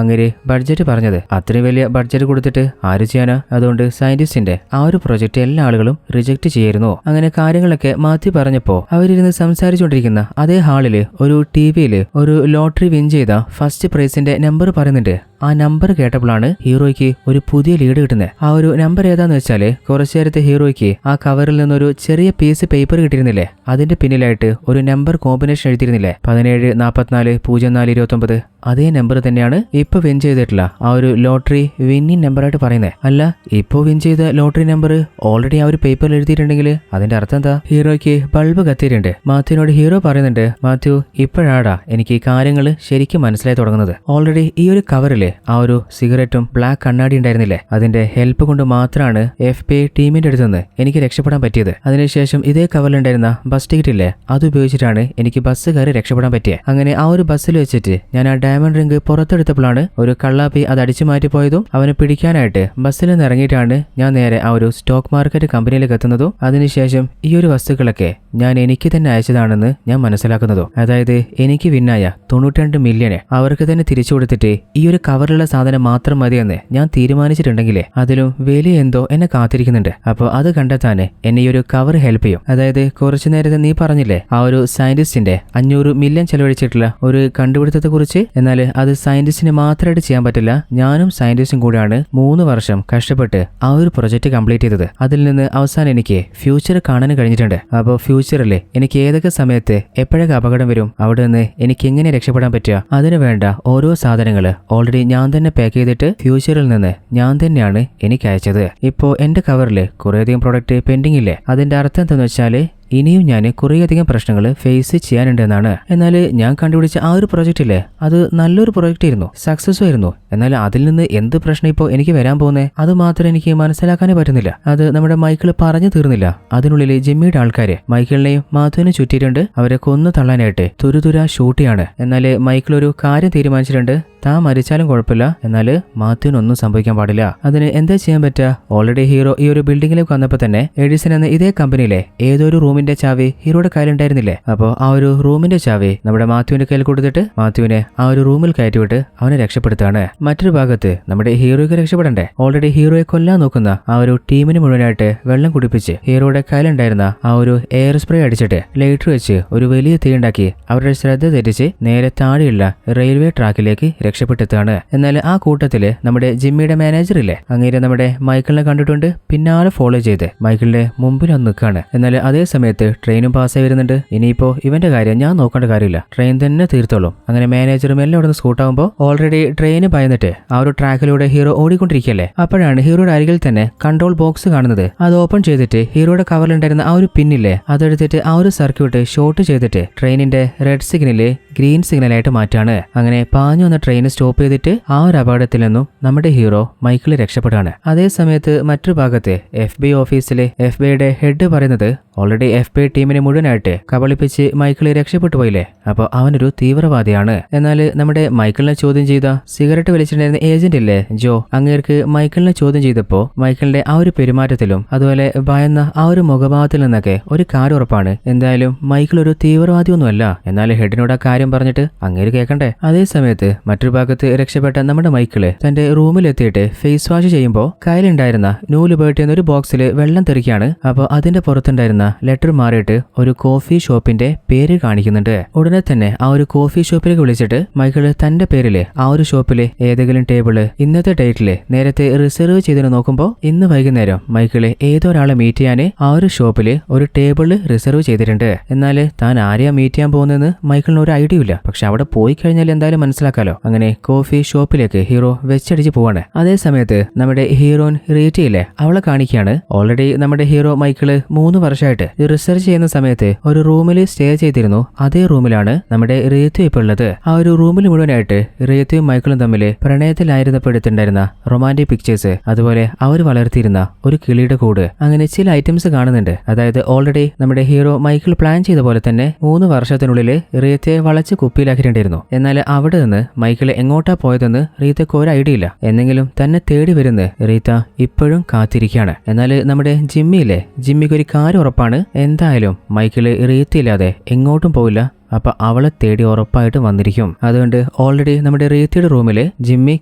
അങ്ങനെ ബഡ്ജറ്റ് പറഞ്ഞത്. അത്രയും വലിയ ബഡ്ജറ്റ് കൊടുത്തിട്ട് ആര് ചെയ്യാനാ? അതുകൊണ്ട് സയന്റിസ്റ്റിന്റെ ആ ഒരു പ്രൊജക്ട് എല്ലാ ആളുകളും റിജക്ട് ചെയ്യായിരുന്നു. അങ്ങനെ കാര്യങ്ങളൊക്കെ മാറ്റി പറഞ്ഞപ്പോ അവരിരുന്ന് സംസാരിച്ചുകൊണ്ടിരിക്കുന്ന അതേ ഹാളില് ഒരു ടിവിയില് ഒരു ലോട്ടറി വിൻ ചെയ്ത ഫസ്റ്റ് പ്രൈസിന്റെ നമ്പർ പറയുന്നുണ്ട്. ആ നമ്പർ കേട്ടപ്പോഴാണ് ഹീറോയ്ക്ക് ഒരു പുതിയ ലീഡ് കിട്ടുന്നത്. ആ ഒരു നമ്പർ ഏതാന്ന് വെച്ചാല് കുറച്ചു നേരത്തെ ഹീറോയ്ക്ക് ആ കവറിൽ നിന്നൊരു ചെറിയ പീസ് പേപ്പർ കിട്ടിയിരുന്നില്ലേ അതിന്റെ പിന്നിലായിട്ട് ഒരു നമ്പർ കോമ്പിനേഷൻ എഴുതിയിരുന്നില്ലേ 17 44 04 29. അതേ നമ്പർ തന്നെയാണ് ഇപ്പൊ വിൻ ചെയ്തിട്ടുള്ള ആ ഒരു ലോട്ടറി വിന്നിങ് നമ്പറായിട്ട് പറയുന്നത്. അല്ല ഇപ്പോ വിൻ ചെയ്ത ലോട്ടറി നമ്പർ ഓൾറെഡി ആ ഒരു പേപ്പറിൽ എഴുതിയിട്ടുണ്ടെങ്കിൽ അതിന്റെ അർത്ഥം എന്താ? ഹീറോയ്ക്ക് ബൾബ് കത്തിയിട്ടുണ്ട്. മാത്യുവിനോട് ഹീറോ പറയുന്നുണ്ട്, മാത്യു ഇപ്പോഴാടാ എനിക്ക് ഈ കാര്യങ്ങൾ ശരിക്കും മനസ്സിലായി തുടങ്ങുന്നത്. ഓൾറെഡി ഈ ഒരു കവറില് ആ ഒരു സിഗരറ്റും ബ്ലാക്ക് കണ്ണാടി ഉണ്ടായിരുന്നില്ലേ അതിന്റെ ഹെൽപ്പ് കൊണ്ട് മാത്രമാണ് FBI ടീമിന്റെ അടുത്തുനിന്ന് എനിക്ക് രക്ഷപ്പെടാൻ പറ്റിയത്. അതിനുശേഷം ഇതേ കവറിലുണ്ടായിരുന്ന ബസ് ടിക്കറ്റ് ഇല്ലേ അത് ഉപയോഗിച്ചിട്ടാണ് എനിക്ക് ബസ് കയറി രക്ഷപ്പെടാൻ പറ്റിയത്. അങ്ങനെ ആ ഒരു ബസ്സിൽ വെച്ചിട്ട് ഞാൻ ആ ഡയമണ്ട് റിംഗ് പുറത്തെടുത്തപ്പോഴാണ് ഒരു കള്ളാപ്പി അത് അടിച്ചു മാറ്റിപ്പോയതും അവനെ പിടിക്കാനായിട്ട് ബസ്സിൽ നിന്ന് ഇറങ്ങിയിട്ടാണ് ഞാൻ നേരെ ആ ഒരു സ്റ്റോക്ക് മാർക്കറ്റ് കമ്പനിയിലേക്ക് എത്തുന്നതും അതിനുശേഷം ഈ ഒരു വസ്തുക്കളൊക്കെ ഞാൻ എനിക്ക് തന്നെ അയച്ചതാണെന്ന് ഞാൻ മനസ്സിലാക്കുന്നതും. അതായത് എനിക്ക് വിന്നായ 92 മില്യൺ അവർക്ക് തന്നെ തിരിച്ചു കൊടുത്തിട്ട് ഈ ഒരു കവറിലുള്ള സാധനം മാത്രം മതിയെന്ന് ഞാൻ തീരുമാനിച്ചിട്ടുണ്ടെങ്കിലേ അതിലും വലിയ എന്തോ എന്നെ കാത്തിരിക്കുന്നുണ്ട്. അപ്പോൾ അത് കണ്ടെത്താൻ എന്നെ ഈ ഒരു കവർ ഹെൽപ്പ് ചെയ്യും. അതായത് കുറച്ചു നേരത്തെ നീ പറഞ്ഞില്ലേ ആ ഒരു സയന്റിസ്റ്റിന്റെ 500 മില്യൺ ചെലവഴിച്ചിട്ടുള്ള ഒരു കണ്ടുപിടുത്തത്തെ കുറിച്ച്. എന്നാൽ അത് സയന്റിസ്റ്റിന് മാത്രമായിട്ട് ചെയ്യാൻ പറ്റില്ല, ഞാനും സയന്റിസ്റ്റും കൂടെയാണ് 3 വർഷം കഷ്ടപ്പെട്ട് ആ ഒരു പ്രൊജക്ട് കംപ്ലീറ്റ് ചെയ്തത്. അതിൽ നിന്ന് അവസാനം എനിക്ക് ഫ്യൂച്ചർ കാണാൻ കഴിഞ്ഞിട്ടുണ്ട്. അപ്പോൾ ഫ്യൂച്ചറിൽ എനിക്ക് ഏതൊക്കെ സമയത്ത് എപ്പോഴൊക്കെ അപകടം വരും, അവിടെ നിന്ന് എനിക്ക് എങ്ങനെ രക്ഷപ്പെടാൻ പറ്റുക, അതിനു വേണ്ട ഓരോ സാധനങ്ങൾ ഓൾറെഡി ഞാൻ തന്നെ പാക്ക് ചെയ്തിട്ട് ഫ്യൂച്ചറിൽ നിന്ന് ഞാൻ തന്നെയാണ് എനിക്ക് അയച്ചത്. ഇപ്പോൾ എന്റെ കവറിൽ കുറേയധികം പ്രൊഡക്റ്റ് പെൻഡിങ് ഇല്ലേ അതിന്റെ അർത്ഥം എന്താണെന്ന് വെച്ചാൽ ഇനിയും ഞാൻ കുറേയധികം പ്രശ്നങ്ങൾ ഫേസ് ചെയ്യാനുണ്ടെന്നാണ്. എന്നാൽ ഞാൻ കണ്ടുപിടിച്ച ആ ഒരു പ്രൊജക്റ്റ് ഇല്ലേ അത് നല്ലൊരു പ്രൊജക്റ്റ് ആയിരുന്നു, സക്സസ് ആയിരുന്നു. എന്നാൽ അതിൽ നിന്ന് എന്ത് പ്രശ്നം ഇപ്പോൾ എനിക്ക് വരാൻ പോകുന്നത് അത് മാത്രം എനിക്ക് മനസ്സിലാക്കാനേ പറ്റുന്നില്ല. അത് നമ്മുടെ മൈക്കിൾ പറഞ്ഞു തീർന്നില്ല. അതിനുള്ളിൽ ജിമ്മിയുടെ ആൾക്കാര് മൈക്കിളിനെയും മാധുവിനെ ചുറ്റിയിട്ടുണ്ട്. അവരെ കൊന്നു തള്ളാനായിട്ട് തുരുതുര ഷൂട്ടിയാണ്. എന്നാൽ മൈക്കിൾ ഒരു കാര്യം തീരുമാനിച്ചിട്ടുണ്ട്, താൻ മരിച്ചാലും കുഴപ്പമില്ല, എന്നാൽ മാത്യുവിനൊന്നും സംഭവിക്കാൻ പാടില്ല. അതിന് എന്താ ചെയ്യാൻ പറ്റുക? ഓൾറെഡി ഹീറോ ഈ ഒരു ബിൽഡിംഗിലേക്ക് വന്നപ്പോൾ തന്നെ എഡിസൺ എന്ന ഇതേ കമ്പനിയിലെ ഏതൊരു റൂമിന്റെ ചാവി ഹീറോയുടെ കയ്യിലുണ്ടായിരുന്നില്ലേ. അപ്പോൾ ആ ഒരു റൂമിന്റെ ചാവി നമ്മുടെ മാത്യുവിന്റെ കയ്യിൽ കൊടുത്തിട്ട് മാത്യുവിനെ ആ ഒരു റൂമിൽ കയറ്റിവിട്ട് അവനെ രക്ഷപ്പെടുത്താണ്. മറ്റൊരു ഭാഗത്ത് നമ്മുടെ ഹീറോയ്ക്ക് രക്ഷപ്പെടണ്ടേ. ഓൾറെഡി ഹീറോയെ കൊല്ലാൻ നോക്കുന്ന ആ ഒരു ടീമിന് മുഴുവനായിട്ട് വെള്ളം കുടിപ്പിച്ച് ഹീറോയുടെ കയ്യിലുണ്ടായിരുന്ന ആ ഒരു എയർ സ്പ്രേ അടിച്ചിട്ട് ലൈറ്റർ വെച്ച് ഒരു വലിയ തീ ഉണ്ടാക്കി അവരുടെ ശ്രദ്ധ തെറ്റിച്ച് നേരെ താഴെയുള്ള റെയിൽവേ ട്രാക്കിലേക്ക് രക്ഷപ്പെട്ടെത്താണ്. എന്നാൽ ആ കൂട്ടത്തില് നമ്മുടെ ജിമ്മിയുടെ മാനേജർ ഇല്ലേ അങ്ങേരെ നമ്മുടെ മൈക്കിളിനെ കണ്ടിട്ടുണ്ട് പിന്നാലെ ഫോളോ ചെയ്ത് മൈക്കിളിന്റെ മുമ്പിൽ ഒന്ന് നിൽക്കാണ്. എന്നാൽ അതേ സമയത്ത് സമയത്ത് ട്രെയിനും പാസ്സായി വരുന്നുണ്ട്. ഇനിയിപ്പോ ഇവന്റെ കാര്യം ഞാൻ നോക്കേണ്ട കാര്യമില്ല, ട്രെയിൻ തന്നെ തീർത്തോളും. അങ്ങനെ മാനേജറും എല്ലാം അവിടെ നിന്ന് സ്കൂട്ടാകുമ്പോൾ ഓൾറെഡി ട്രെയിന് ഭയന്നിട്ട് ആ ഒരു ട്രാക്കിലൂടെ ഹീറോ ഓടിക്കൊണ്ടിരിക്കുകയല്ലേ. അപ്പോഴാണ് ഹീറോയുടെ അരികിൽ തന്നെ കൺട്രോൾ ബോക്സ് കാണുന്നത്. അത് ഓപ്പൺ ചെയ്തിട്ട് ഹീറോയുടെ കവറിലുണ്ടായിരുന്ന ആ ഒരു പിന്നില്ലേ അതെടുത്തിട്ട് ആ ഒരു സർക്യൂട്ട് ഷോർട്ട് ചെയ്തിട്ട് ട്രെയിനിന്റെ റെഡ് സിഗ്നല് ഗ്രീൻ സിഗ്നലായിട്ട് മാറ്റാണ്. അങ്ങനെ പാഞ്ഞു വന്ന ട്രെയിൻ സ്റ്റോപ്പ് ചെയ്തിട്ട് ആ ഒരു അപകടത്തിൽ നിന്നും നമ്മുടെ ഹീറോ മൈക്കിൾ രക്ഷപ്പെടുകയാണ്. അതേ സമയത്ത് മറ്റൊരു ഭാഗത്ത് FBI ഓഫീസിലെ FBIയുടെ ഹെഡ് പറയുന്നത് ഓൾറെഡി FBI ടീമിനെ മുഴുവനായിട്ട് കബളിപ്പിച്ച് മൈക്കിൾ രക്ഷപ്പെട്ടു പോയില്ലേ, അപ്പോൾ അവനൊരു തീവ്രവാദിയാണ്. എന്നാൽ നമ്മുടെ മൈക്കിളിനെ ചോദ്യം ചെയ്ത സിഗരറ്റ് വലിച്ചിട്ടുണ്ടായിരുന്ന ഏജന്റ് ഇല്ലേ ജോ, അങ്ങേർക്ക് മൈക്കിളിനെ ചോദ്യം ചെയ്തപ്പോൾ മൈക്കിളിന്റെ ആ ഒരു പെരുമാറ്റത്തിലും അതുപോലെ ഭയന്ന ആ ഒരു മുഖഭാവത്തിൽ നിന്നൊക്കെ ഒരു കാര്യം ഉറപ്പാണ്, എന്തായാലും മൈക്കിൾ ഒരു തീവ്രവാദിയൊന്നുമല്ല. എന്നാൽ ഹെഡിനോട് ആ കാര്യം പറഞ്ഞിട്ട് അങ്ങേര് കേൾക്കണ്ടേ. അതേ സമയത്ത് മറ്റൊരു ഭാഗത്ത് രക്ഷപ്പെട്ട നമ്മുടെ മൈക്കിള് തന്റെ റൂമിലെത്തിയിട്ട് ഫേസ് വാഷ് ചെയ്യുമ്പോൾ കയ്യിലുണ്ടായിരുന്ന നൂല് പേട്ടിയെന്ന ഒരു ബോക്സിൽ വെള്ളം തെറിക്കാണ്. അപ്പോൾ അതിന്റെ പുറത്തുണ്ടായിരുന്ന ലെറ്റർ മാറിയിട്ട് ഒരു കോഫി ഷോപ്പിന്റെ പേര് കാണിക്കുന്നുണ്ട്. ഉടനെ തന്നെ ആ ഒരു കോഫി ഷോപ്പിലേക്ക് വിളിച്ചിട്ട് മൈക്കിള് തന്റെ പേരില് ആ ഒരു ഷോപ്പിലെ ഏതെങ്കിലും ടേബിള് ഇന്നത്തെ ഡേറ്റില് നേരത്തെ റിസർവ് ചെയ്തിട്ട് നോക്കുമ്പോൾ ഇന്ന് വൈകുന്നേരം മൈക്കിള് ഏതൊരാളെ മീറ്റ് ചെയ്യാന് ആ ഒരു ഷോപ്പില് ഒരു ടേബിള് റിസർവ് ചെയ്തിട്ടുണ്ട്. എന്നാൽ താൻ ആരെയാ മീറ്റ് ചെയ്യാൻ പോകുന്നതെന്ന് മൈക്കിളിന് ഒരു ഐഡിയ ഇല്ല. പക്ഷെ അവിടെ പോയി കഴിഞ്ഞാൽ എന്തായാലും മനസ്സിലാക്കാലോ. അങ്ങനെ കോഫി ഷോപ്പിലേക്ക് ഹീറോ വെച്ചടിച്ച് പോവാണ്. അതേ സമയത്ത് നമ്മുടെ ഹീറോയിൻ റീറ്റയിലെ അവളെ കാണിക്കുകയാണ്. ഓൾറെഡി നമ്മുടെ ഹീറോ മൈക്കിള് 3 വർഷമായിട്ട് റിസർച്ച് ചെയ്യുന്ന സമയത്ത് ഒരു റൂമിൽ സ്റ്റേ ചെയ്തിരുന്നു. അതേ റൂമിലാണ് നമ്മുടെ റീത്തു ഇപ്പോൾ ഉള്ളത്. ആ ഒരു റൂമിൽ മുഴുവനായിട്ട് റീത്തുവും മൈക്കിളും തമ്മിൽ പ്രണയത്തിലായിരുന്നപ്പോൾ എടുത്തിട്ടുണ്ടായിരുന്ന റൊമാൻറ്റിക് പിക്ചേഴ്സ്, അതുപോലെ അവർ വളർത്തിയിരുന്ന ഒരു കിളിയുടെ കൂട്, അങ്ങനെ ചില ഐറ്റംസ് കാണുന്നുണ്ട്. അതായത് ഓൾറെഡി നമ്മുടെ ഹീറോ മൈക്കിൾ പ്ലാൻ ചെയ്ത പോലെ തന്നെ 3 വർഷത്തിനുള്ളിൽ റീത്തയെ വളച്ച് കുപ്പിയിലാക്കിയിട്ടുണ്ടായിരുന്നു. എന്നാൽ അവിടെ നിന്ന് മൈക്കിൾ എങ്ങോട്ടാ പോയതെന്ന് റീത്തക്ക് ഒരു ഐഡിയ ഇല്ല. എന്നെങ്കിലും തന്നെ തേടി വരുന്ന റീത്ത ഇപ്പോഴും കാത്തിരിക്കുകയാണ്. എന്നാൽ നമ്മുടെ ജിമ്മിക്ക് ഒരു കാര്യം ഉറപ്പാണ്, എന്തായാലും മൈക്കിള് റീത്തയില്ലാതെ എങ്ങോട്ടും പോയില്ല. അപ്പൊ അവളെ തേടി ഉറപ്പായിട്ടും വന്നിരിക്കും. അതുകൊണ്ട് ഓൾറെഡി നമ്മുടെ റീത്തിയുടെ റൂമില് ജിമ്മി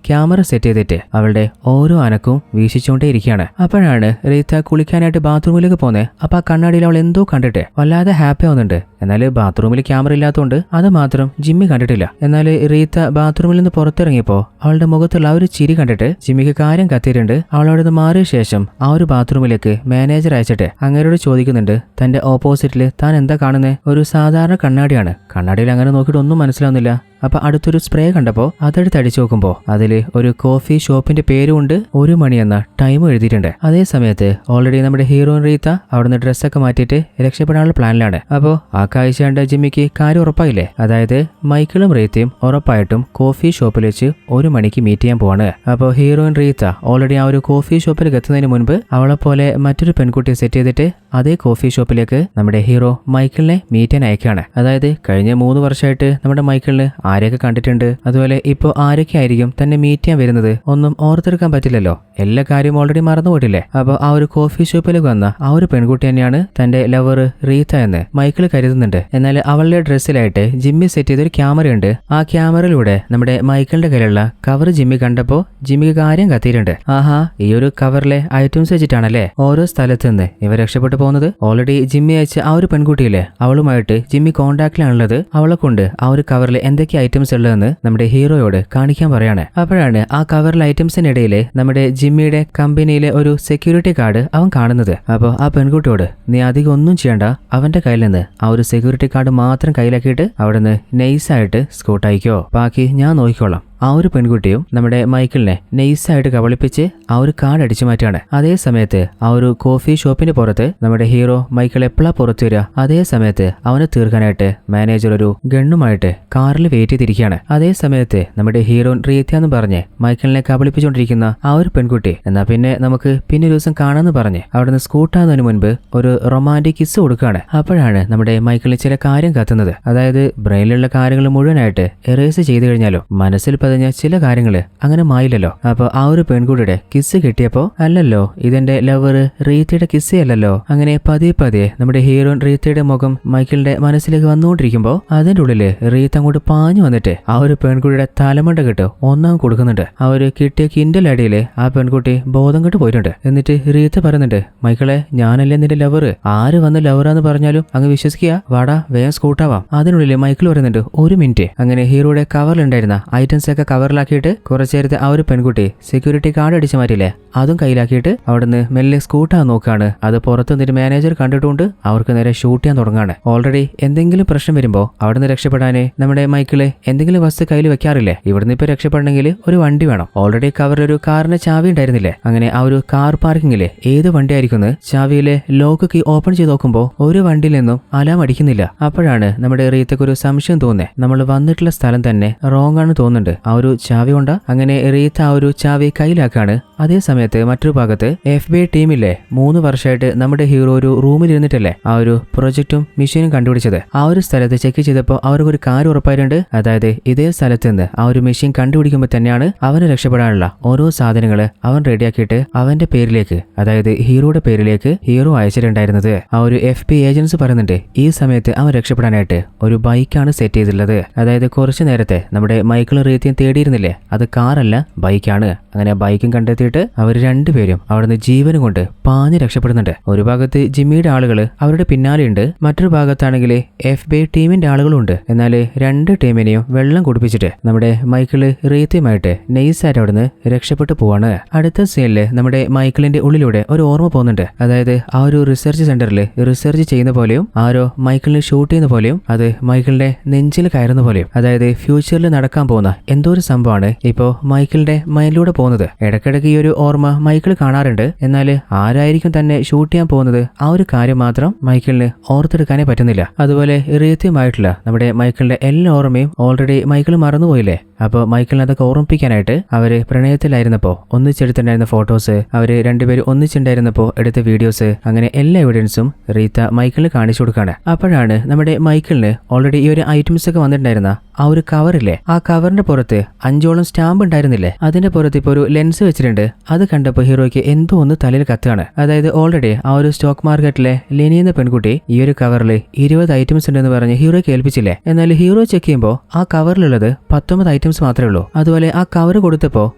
ക്യാമറ സെറ്റ് ചെയ്തിട്ട് അവളുടെ ഓരോ അനക്കവും വീക്ഷിച്ചുകൊണ്ടേ ഇരിക്കുകയാണ്. അപ്പോഴാണ് റീത്ത കുളിക്കാനായിട്ട് ബാത്റൂമിലേക്ക് പോന്നെ. അപ്പൊ ആ കണ്ണാടിയിൽ അവൾ എന്തോ കണ്ടിട്ട് വല്ലാതെ ഹാപ്പി ആവുന്നുണ്ട്. എന്നാൽ ബാത്റൂമിൽ ക്യാമറ ഇല്ലാത്തതുകൊണ്ട് അത് മാത്രം ജിമ്മി കണ്ടിട്ടില്ല. എന്നാൽ റീത്ത ബാത്റൂമിൽ നിന്ന് പുറത്തിറങ്ങിയപ്പോൾ അവളുടെ മുഖത്തുള്ള ആ ഒരു ചിരി കണ്ടിട്ട് ജിമ്മിക്ക് കാര്യം കത്തിയിട്ടുണ്ട്. അവളവിടെ നിന്ന് മാറിയ ശേഷം ആ ഒരു ബാത്റൂമിലേക്ക് മാനേജർ അയച്ചിട്ട് അങ്ങേരോട് ചോദിക്കുന്നുണ്ട്, തന്റെ ഓപ്പോസിറ്റില് താൻ എന്താ കാണുന്നത്? ഒരു സാധാരണ കണ്ണാടിയാണ്. കണ്ണാടിയിൽ അങ്ങനെ നോക്കിയിട്ട് ഒന്നും മനസ്സിലാവുന്നില്ല. അപ്പൊ അടുത്തൊരു സ്പ്രേ കണ്ടപ്പോൾ അതെടുത്ത് അടിച്ചു നോക്കുമ്പോൾ അതില് ഒരു കോഫി ഷോപ്പിന്റെ പേരുമുണ്ട്, 1 മണി എന്ന ടൈം എഴുതിയിട്ടുണ്ട്. അതേ സമയത്ത് ഓൾറെഡി നമ്മുടെ ഹീറോയിൻ റീത്ത അവിടുന്ന് ഡ്രസ്സൊക്കെ മാറ്റിയിട്ട് രക്ഷപ്പെടാനുള്ള പ്ലാനിലാണ്. അപ്പോൾ ആ കാഴ്ച കണ്ട ജിമ്മിക്ക് കാര്യം ഉറപ്പായില്ലേ, അതായത് മൈക്കിളും റീത്തയും ഉറപ്പായിട്ടും കോഫി ഷോപ്പിൽ വെച്ച് 1 മണിക്ക് മീറ്റ് ചെയ്യാൻ പോവാണ്. അപ്പോൾ ഹീറോയിൻ റീത്ത ഓൾറെഡി ആ ഒരു കോഫി ഷോപ്പിലേക്ക് എത്തുന്നതിന് മുൻപ് അവളെ പോലെ മറ്റൊരു പെൺകുട്ടിയെ സെറ്റ് ചെയ്തിട്ട് അതേ കോഫി ഷോപ്പിലേക്ക് നമ്മുടെ ഹീറോ മൈക്കിളിനെ മീറ്റ് ചെയ്യാൻ അയക്കുകയാണ്. അതായത് കഴിഞ്ഞ 3 വർഷമായിട്ട് നമ്മുടെ മൈക്കിളിന് ആരെയൊക്കെ കണ്ടിട്ടുണ്ട്, അതുപോലെ ഇപ്പോൾ ആരൊക്കെ ആയിരിക്കും തന്നെ മീറ്റ് ചെയ്യാൻ വരുന്നത് ഒന്നും ഓർത്തെടുക്കാൻ പറ്റില്ലല്ലോ. എല്ലാ കാര്യവും ഓൾറെഡി മറന്നുപോയിട്ടില്ലേ. അപ്പോൾ ആ ഒരു കോഫി ഷോപ്പിലേക്ക് വന്ന ആ ഒരു പെൺകുട്ടി തന്നെയാണ് തന്റെ ലവർ റീത്ത എന്ന് മൈക്കിൾ കരുതുന്നുണ്ട്. എന്നാൽ അവളുടെ ഡ്രസ്സിലായിട്ട് ജിമ്മി സെറ്റ് ചെയ്തൊരു ക്യാമറയുണ്ട്. ആ ക്യാമറയിലൂടെ നമ്മുടെ മൈക്കിളിന്റെ കയ്യിലുള്ള കവർ ജിമ്മി കണ്ടപ്പോൾ ജിമ്മിക്ക് കാര്യം കത്തിയിട്ടുണ്ട്. ആഹാ, ഈ ഒരു കവറിലെ ഐറ്റംസ് വെച്ചിട്ടാണല്ലേ ഓരോ സ്ഥലത്ത് നിന്ന് ഇവർ രക്ഷപ്പെട്ടു പോകുന്നത്. ഓൾറെഡി ജിമ്മി അയച്ച ആ ഒരു പെൺകുട്ടിയില്ലേ അവളുമായിട്ട് ജിമ്മി കോണ്ടാക്റ്റിലാണുള്ളത്. അവളെ കൊണ്ട് ആ ഒരു കവറിൽ എന്തൊക്കെ ഐറ്റംസ് ഉള്ളതെന്ന് നമ്മുടെ ഹീറോയോട് കാണിക്കാൻ പറയാണ്. അപ്പോഴാണ് ആ കവറിലെ ഐറ്റംസിനിടയിലെ നമ്മുടെ ജിമ്മിയുടെ കമ്പനിയിലെ ഒരു സെക്യൂരിറ്റി കാർഡ് അവൻ കാണുന്നത്. അപ്പോൾ ആ പെൺകുട്ടിയോട് നീ അധികം ഒന്നും ചെയ്യണ്ട, അവന്റെ കയ്യിൽ നിന്ന് ആ ഒരു സെക്യൂരിറ്റി കാർഡ് മാത്രം കയ്യിലാക്കിയിട്ട് അവിടുന്ന് നൈസായിട്ട് സ്കൂട്ടായിക്കോ, ബാക്കി ഞാൻ നോക്കിക്കോളാം. ആ ഒരു പെൺകുട്ടിയും നമ്മുടെ മൈക്കിളിനെ നൈസായിട്ട് കബളിപ്പിച്ച് ആ ഒരു കാർഡ് അടിച്ചു മാറ്റാണ്. അതേ സമയത്ത് ആ ഒരു കോഫി ഷോപ്പിന്റെ പുറത്ത് നമ്മുടെ ഹീറോ മൈക്കിൾ എപ്പോഴാ പുറത്തു വരിക, അതേ സമയത്ത് അവനെ തീർക്കാനായിട്ട് മാനേജർ ഒരു ഗണ്ണുമായിട്ട് കാറിൽ വെയിറ്റ് ചെയ്തിരിക്കുകയാണ്. അതേ സമയത്ത് നമ്മുടെ ഹീറോയിൻ റീത്ത എന്ന് പറഞ്ഞ് മൈക്കിളിനെ കബളിപ്പിച്ചുകൊണ്ടിരിക്കുന്ന ആ ഒരു പെൺകുട്ടി എന്നാ പിന്നെ നമുക്ക് പിന്നെ ഒരു ദിവസം കാണാമെന്ന് പറഞ്ഞ് അവിടുന്ന് സ്കൂട്ടാകുന്നതിന് മുൻപ് ഒരു റൊമാൻറ്റിക് കിസ് കൊടുക്കുകയാണ്. അപ്പോഴാണ് നമ്മുടെ മൈക്കിളിൽ ചില കാര്യം കത്തുന്നത്. അതായത് ബ്രെയിനിലുള്ള കാര്യങ്ങൾ മുഴുവനായിട്ട് എറേസ് ചെയ്തു കഴിഞ്ഞാലോ മനസ്സിൽ ചില കാര്യങ്ങള് അങ്ങനെ മായില്ലല്ലോ. അപ്പൊ ആ ഒരു പെൺകുട്ടിയുടെ കിസ് കിട്ടിയപ്പോ അല്ലല്ലോ ഇതെന്റെ ലവർ റീത്തയുടെ കിസ്സേ അല്ലല്ലോ. അങ്ങനെ പതിയെ നമ്മുടെ ഹീറോയിൻ റീത്തയുടെ മുഖം മൈക്കിളിന്റെ മനസ്സിലേക്ക് വന്നുകൊണ്ടിരിക്കുമ്പോ അതിന്റെ ഉള്ളില് റീത്ത അങ്ങോട്ട് പാഞ്ഞു വന്നിട്ട് ആ ഒരു പെൺകുട്ടിയുടെ തലമണ്ട കെട്ട് ഒന്നാം കൊടുക്കുന്നുണ്ട്. ആ ഒരു കിട്ടിയ കിൻഡൽ അടിയില് ആ പെൺകുട്ടി ബോധം കെട്ട് പോയിട്ടുണ്ട്. എന്നിട്ട് റീത്ത പറയുന്നുണ്ട്, മൈക്കിളെ ഞാനല്ലേ നിന്റെ ലവർ, ആര് വന്ന് ലവറാന്ന് പറഞ്ഞാലും അങ്ങ് വിശ്വസിക്കുക, വാടാ വേഗം സ്കൂട്ടാവാം. അതിനുള്ളില് മൈക്കിൾ പറയുന്നുണ്ട്, 1 മിനിറ്റ്. അങ്ങനെ ഹീറോയുടെ കവറിലുണ്ടായിരുന്ന ഐറ്റംസ് സാധനങ്ങളൊക്കെ കവറിലാക്കിയിട്ട് കുറച്ചു നേരത്തെ ആ ഒരു പെൺകുട്ടി സെക്യൂരിറ്റി കാർഡ് അടിച്ചു മാറ്റില്ലേ, അതും കയ്യിലാക്കിയിട്ട് അവിടുന്ന് മെല്ലെ സ്കൂട്ടാൻ നോക്കുകയാണ്. അത് പുറത്തു നിന്നൊരു മാനേജർ കണ്ടിട്ടുണ്ട് അവർക്ക് നേരെ ഷൂട്ട് ചെയ്യാൻ തുടങ്ങാണ്. ഓൾറെഡി എന്തെങ്കിലും പ്രശ്നം വരുമ്പോൾ അവിടുന്ന് രക്ഷപ്പെടാന് നമ്മുടെ മൈക്കിള് എന്തെങ്കിലും വസ്തു കയ്യിൽ വെക്കാറില്ലേ. ഇവിടുന്ന് ഇപ്പൊ രക്ഷപ്പെടണമെങ്കിൽ ഒരു വണ്ടി വേണം. ഓൾറെഡി കവറിലൊരു കാറിന്റെ ചാവി ഉണ്ടായിരുന്നില്ലേ. അങ്ങനെ ആ ഒരു കാർ പാർക്കിങ്ങില് ഏത് വണ്ടി ആയിരിക്കും ചാവിയിലെ ലോക്ക് കീ ഓപ്പൺ ചെയ്ത് നോക്കുമ്പോൾ ഒരു വണ്ടിയിൽ നിന്നും അലാം അടിക്കുന്നില്ല. അപ്പോഴാണ് നമ്മുടെ റീത്തക്ക് ഒരു സംശയം തോന്നുന്നത്. നമ്മൾ വന്നിട്ടുള്ള സ്ഥലം തന്നെ റോങ് ആണ് തോന്നുന്നുണ്ട്. ആ ഒരു ചാവി കൊണ്ടാ. അങ്ങനെ റീത്ത ആ ഒരു ചാവി കയ്യിലാക്കാണ്. അതേ സമയത്ത് മറ്റൊരു ഭാഗത്ത് FBI ടീമില്ലേ 3 വർഷമായിട്ട് നമ്മുടെ ഹീറോ ഒരു റൂമിൽ ഇരുന്നിട്ടല്ലേ ആ ഒരു പ്രൊജക്റ്റും മെഷീനും കണ്ടുപിടിച്ചത്. ആ ഒരു സ്ഥലത്ത് ചെക്ക് ചെയ്തപ്പോൾ അവർക്ക് ഒരു കാര്യം ഉറപ്പായിട്ടുണ്ട്. അതായത് ഇതേ സ്ഥലത്ത് നിന്ന് ആ ഒരു മെഷീൻ കണ്ടുപിടിക്കുമ്പോൾ തന്നെയാണ് അവന് രക്ഷപ്പെടാനുള്ള ഓരോ സാധനങ്ങള് അവൻ റെഡിയാക്കിയിട്ട് അവന്റെ പേരിലേക്ക്, അതായത് ഹീറോയുടെ പേരിലേക്ക് ഹീറോ അയച്ചിട്ടുണ്ടായിരുന്നത്. ആ ഒരു FBI ഏജൻസ് പറയുന്നുണ്ട് ഈ സമയത്ത് അവൻ രക്ഷപ്പെടാനായിട്ട് ഒരു ബൈക്കാണ് സെറ്റ് ചെയ്തിട്ടുള്ളത്. അതായത് കുറച്ചു നേരത്തെ നമ്മുടെ മൈക്കിളും റീത്തിയും തേടിയിരുന്നില്ലേ, അത് കാറല്ല ബൈക്കാണ്. അങ്ങനെ ബൈക്കും കണ്ടെത്തിയിട്ട് അവർ രണ്ടുപേരും അവിടുന്ന് ജീവനും കൊണ്ട് പാഞ്ഞ് രക്ഷപ്പെടുന്നുണ്ട്. ഒരു ഭാഗത്ത് ജിമ്മിയുടെ ആളുകൾ അവരുടെ പിന്നാലെയുണ്ട്, മറ്റൊരു ഭാഗത്താണെങ്കിൽ FBI ടീമിന്റെ ആളുകളുണ്ട്. എന്നാൽ രണ്ട് ടീമിനെയും വെള്ളം കുടിപ്പിച്ചിട്ട് നമ്മുടെ മൈക്കിള് റീത്തിയുമായിട്ട് നൈസായിട്ട് അവിടുന്ന് രക്ഷപ്പെട്ടു പോവാണ്. അടുത്ത സീനില് നമ്മുടെ മൈക്കിളിന്റെ ഉള്ളിലൂടെ ഒരു ഓർമ്മ പോകുന്നുണ്ട്. അതായത് ആ ഒരു റിസർച്ച് സെന്ററിൽ റിസർച്ച് ചെയ്യുന്ന പോലെയും ആരോ മൈക്കിളിനെ ഷൂട്ട് ചെയ്യുന്ന പോലെയും അത് മൈക്കിളിന്റെ നെഞ്ചിൽ കയറുന്ന പോലെയും, അതായത് ഫ്യൂച്ചറിൽ നടക്കാൻ പോകുന്ന എന്തോ ഒരു സംഭവമാണ് ഇപ്പോ മൈക്കിളിന്റെ മൈൻഡിലൂടെ പോകുന്നത്. ഇടയ്ക്കിടയ്ക്ക് ഈ ഒരു ഓർമ്മ മൈക്കിൾ കാണാറുണ്ട്. എന്നാൽ ആരായിരിക്കും തന്നെ ഷൂട്ട് ചെയ്യാൻ പോകുന്നത് ആ ഒരു കാര്യം മാത്രം മൈക്കിളിന് ഓർത്തെടുക്കാനേ പറ്റുന്നില്ല. അതുപോലെ റീത്യമായിട്ടുള്ള നമ്മുടെ മൈക്കിളിന്റെ എല്ലാ ഓർമ്മയും ഓൾറെഡി മൈക്കിൾ മറന്നുപോയില്ലേ. അപ്പോൾ മൈക്കിളിനെ അതൊക്കെ ഓർമ്മിപ്പിക്കാനായിട്ട് അവര് പ്രണയത്തിലായിരുന്നപ്പോ ഒന്നിച്ചെടുത്തിട്ടുണ്ടായിരുന്ന ഫോട്ടോസ്, അവര് രണ്ടുപേരും ഒന്നിച്ചുണ്ടായിരുന്നപ്പോ എടുത്ത വീഡിയോസ്, അങ്ങനെ എല്ലാ എവിഡൻസും റീത്ത മൈക്കിളിന് കാണിച്ചു കൊടുക്കാണ്. അപ്പോഴാണ് നമ്മുടെ മൈക്കിളിന് ഓൾറെഡി ഈ ഒരു ഐറ്റംസ് ഒക്കെ വന്നിട്ടുണ്ടായിരുന്ന ആ ഒരു കവറില്ലേ, ആ കവറിന്റെ പുറത്ത് 5ഓളം സ്റ്റാമ്പ് ഉണ്ടായിരുന്നില്ലേ, അതിന്റെ പുറത്ത് ഇപ്പോൾ ഒരു ലെൻസ് വെച്ചിട്ടുണ്ട്. അത് കണ്ടപ്പോൾ ഹീറോയ്ക്ക് എന്തോ ഒന്ന് തലയിൽ കത്തുകയാണ്. അതായത് ഓൾറെഡി ആ ഒരു സ്റ്റോക്ക് മാർക്കറ്റിലെ ലെനി എന്ന പെൺകുട്ടി ഈ ഒരു കവറിൽ 20 ഐറ്റംസ് ഉണ്ടെന്ന് പറഞ്ഞ് ഹീറോയ്ക്ക് ഏൽപ്പിച്ചില്ലേ. എന്നാൽ ഹീറോ ചെക്ക് ചെയ്യുമ്പോൾ ആ കവറിലുള്ളത് 19 ഐറ്റംസ് മാത്രമേ ഉള്ളൂ. അതുപോലെ ആ കവർ കൊടുത്തപ്പോൾ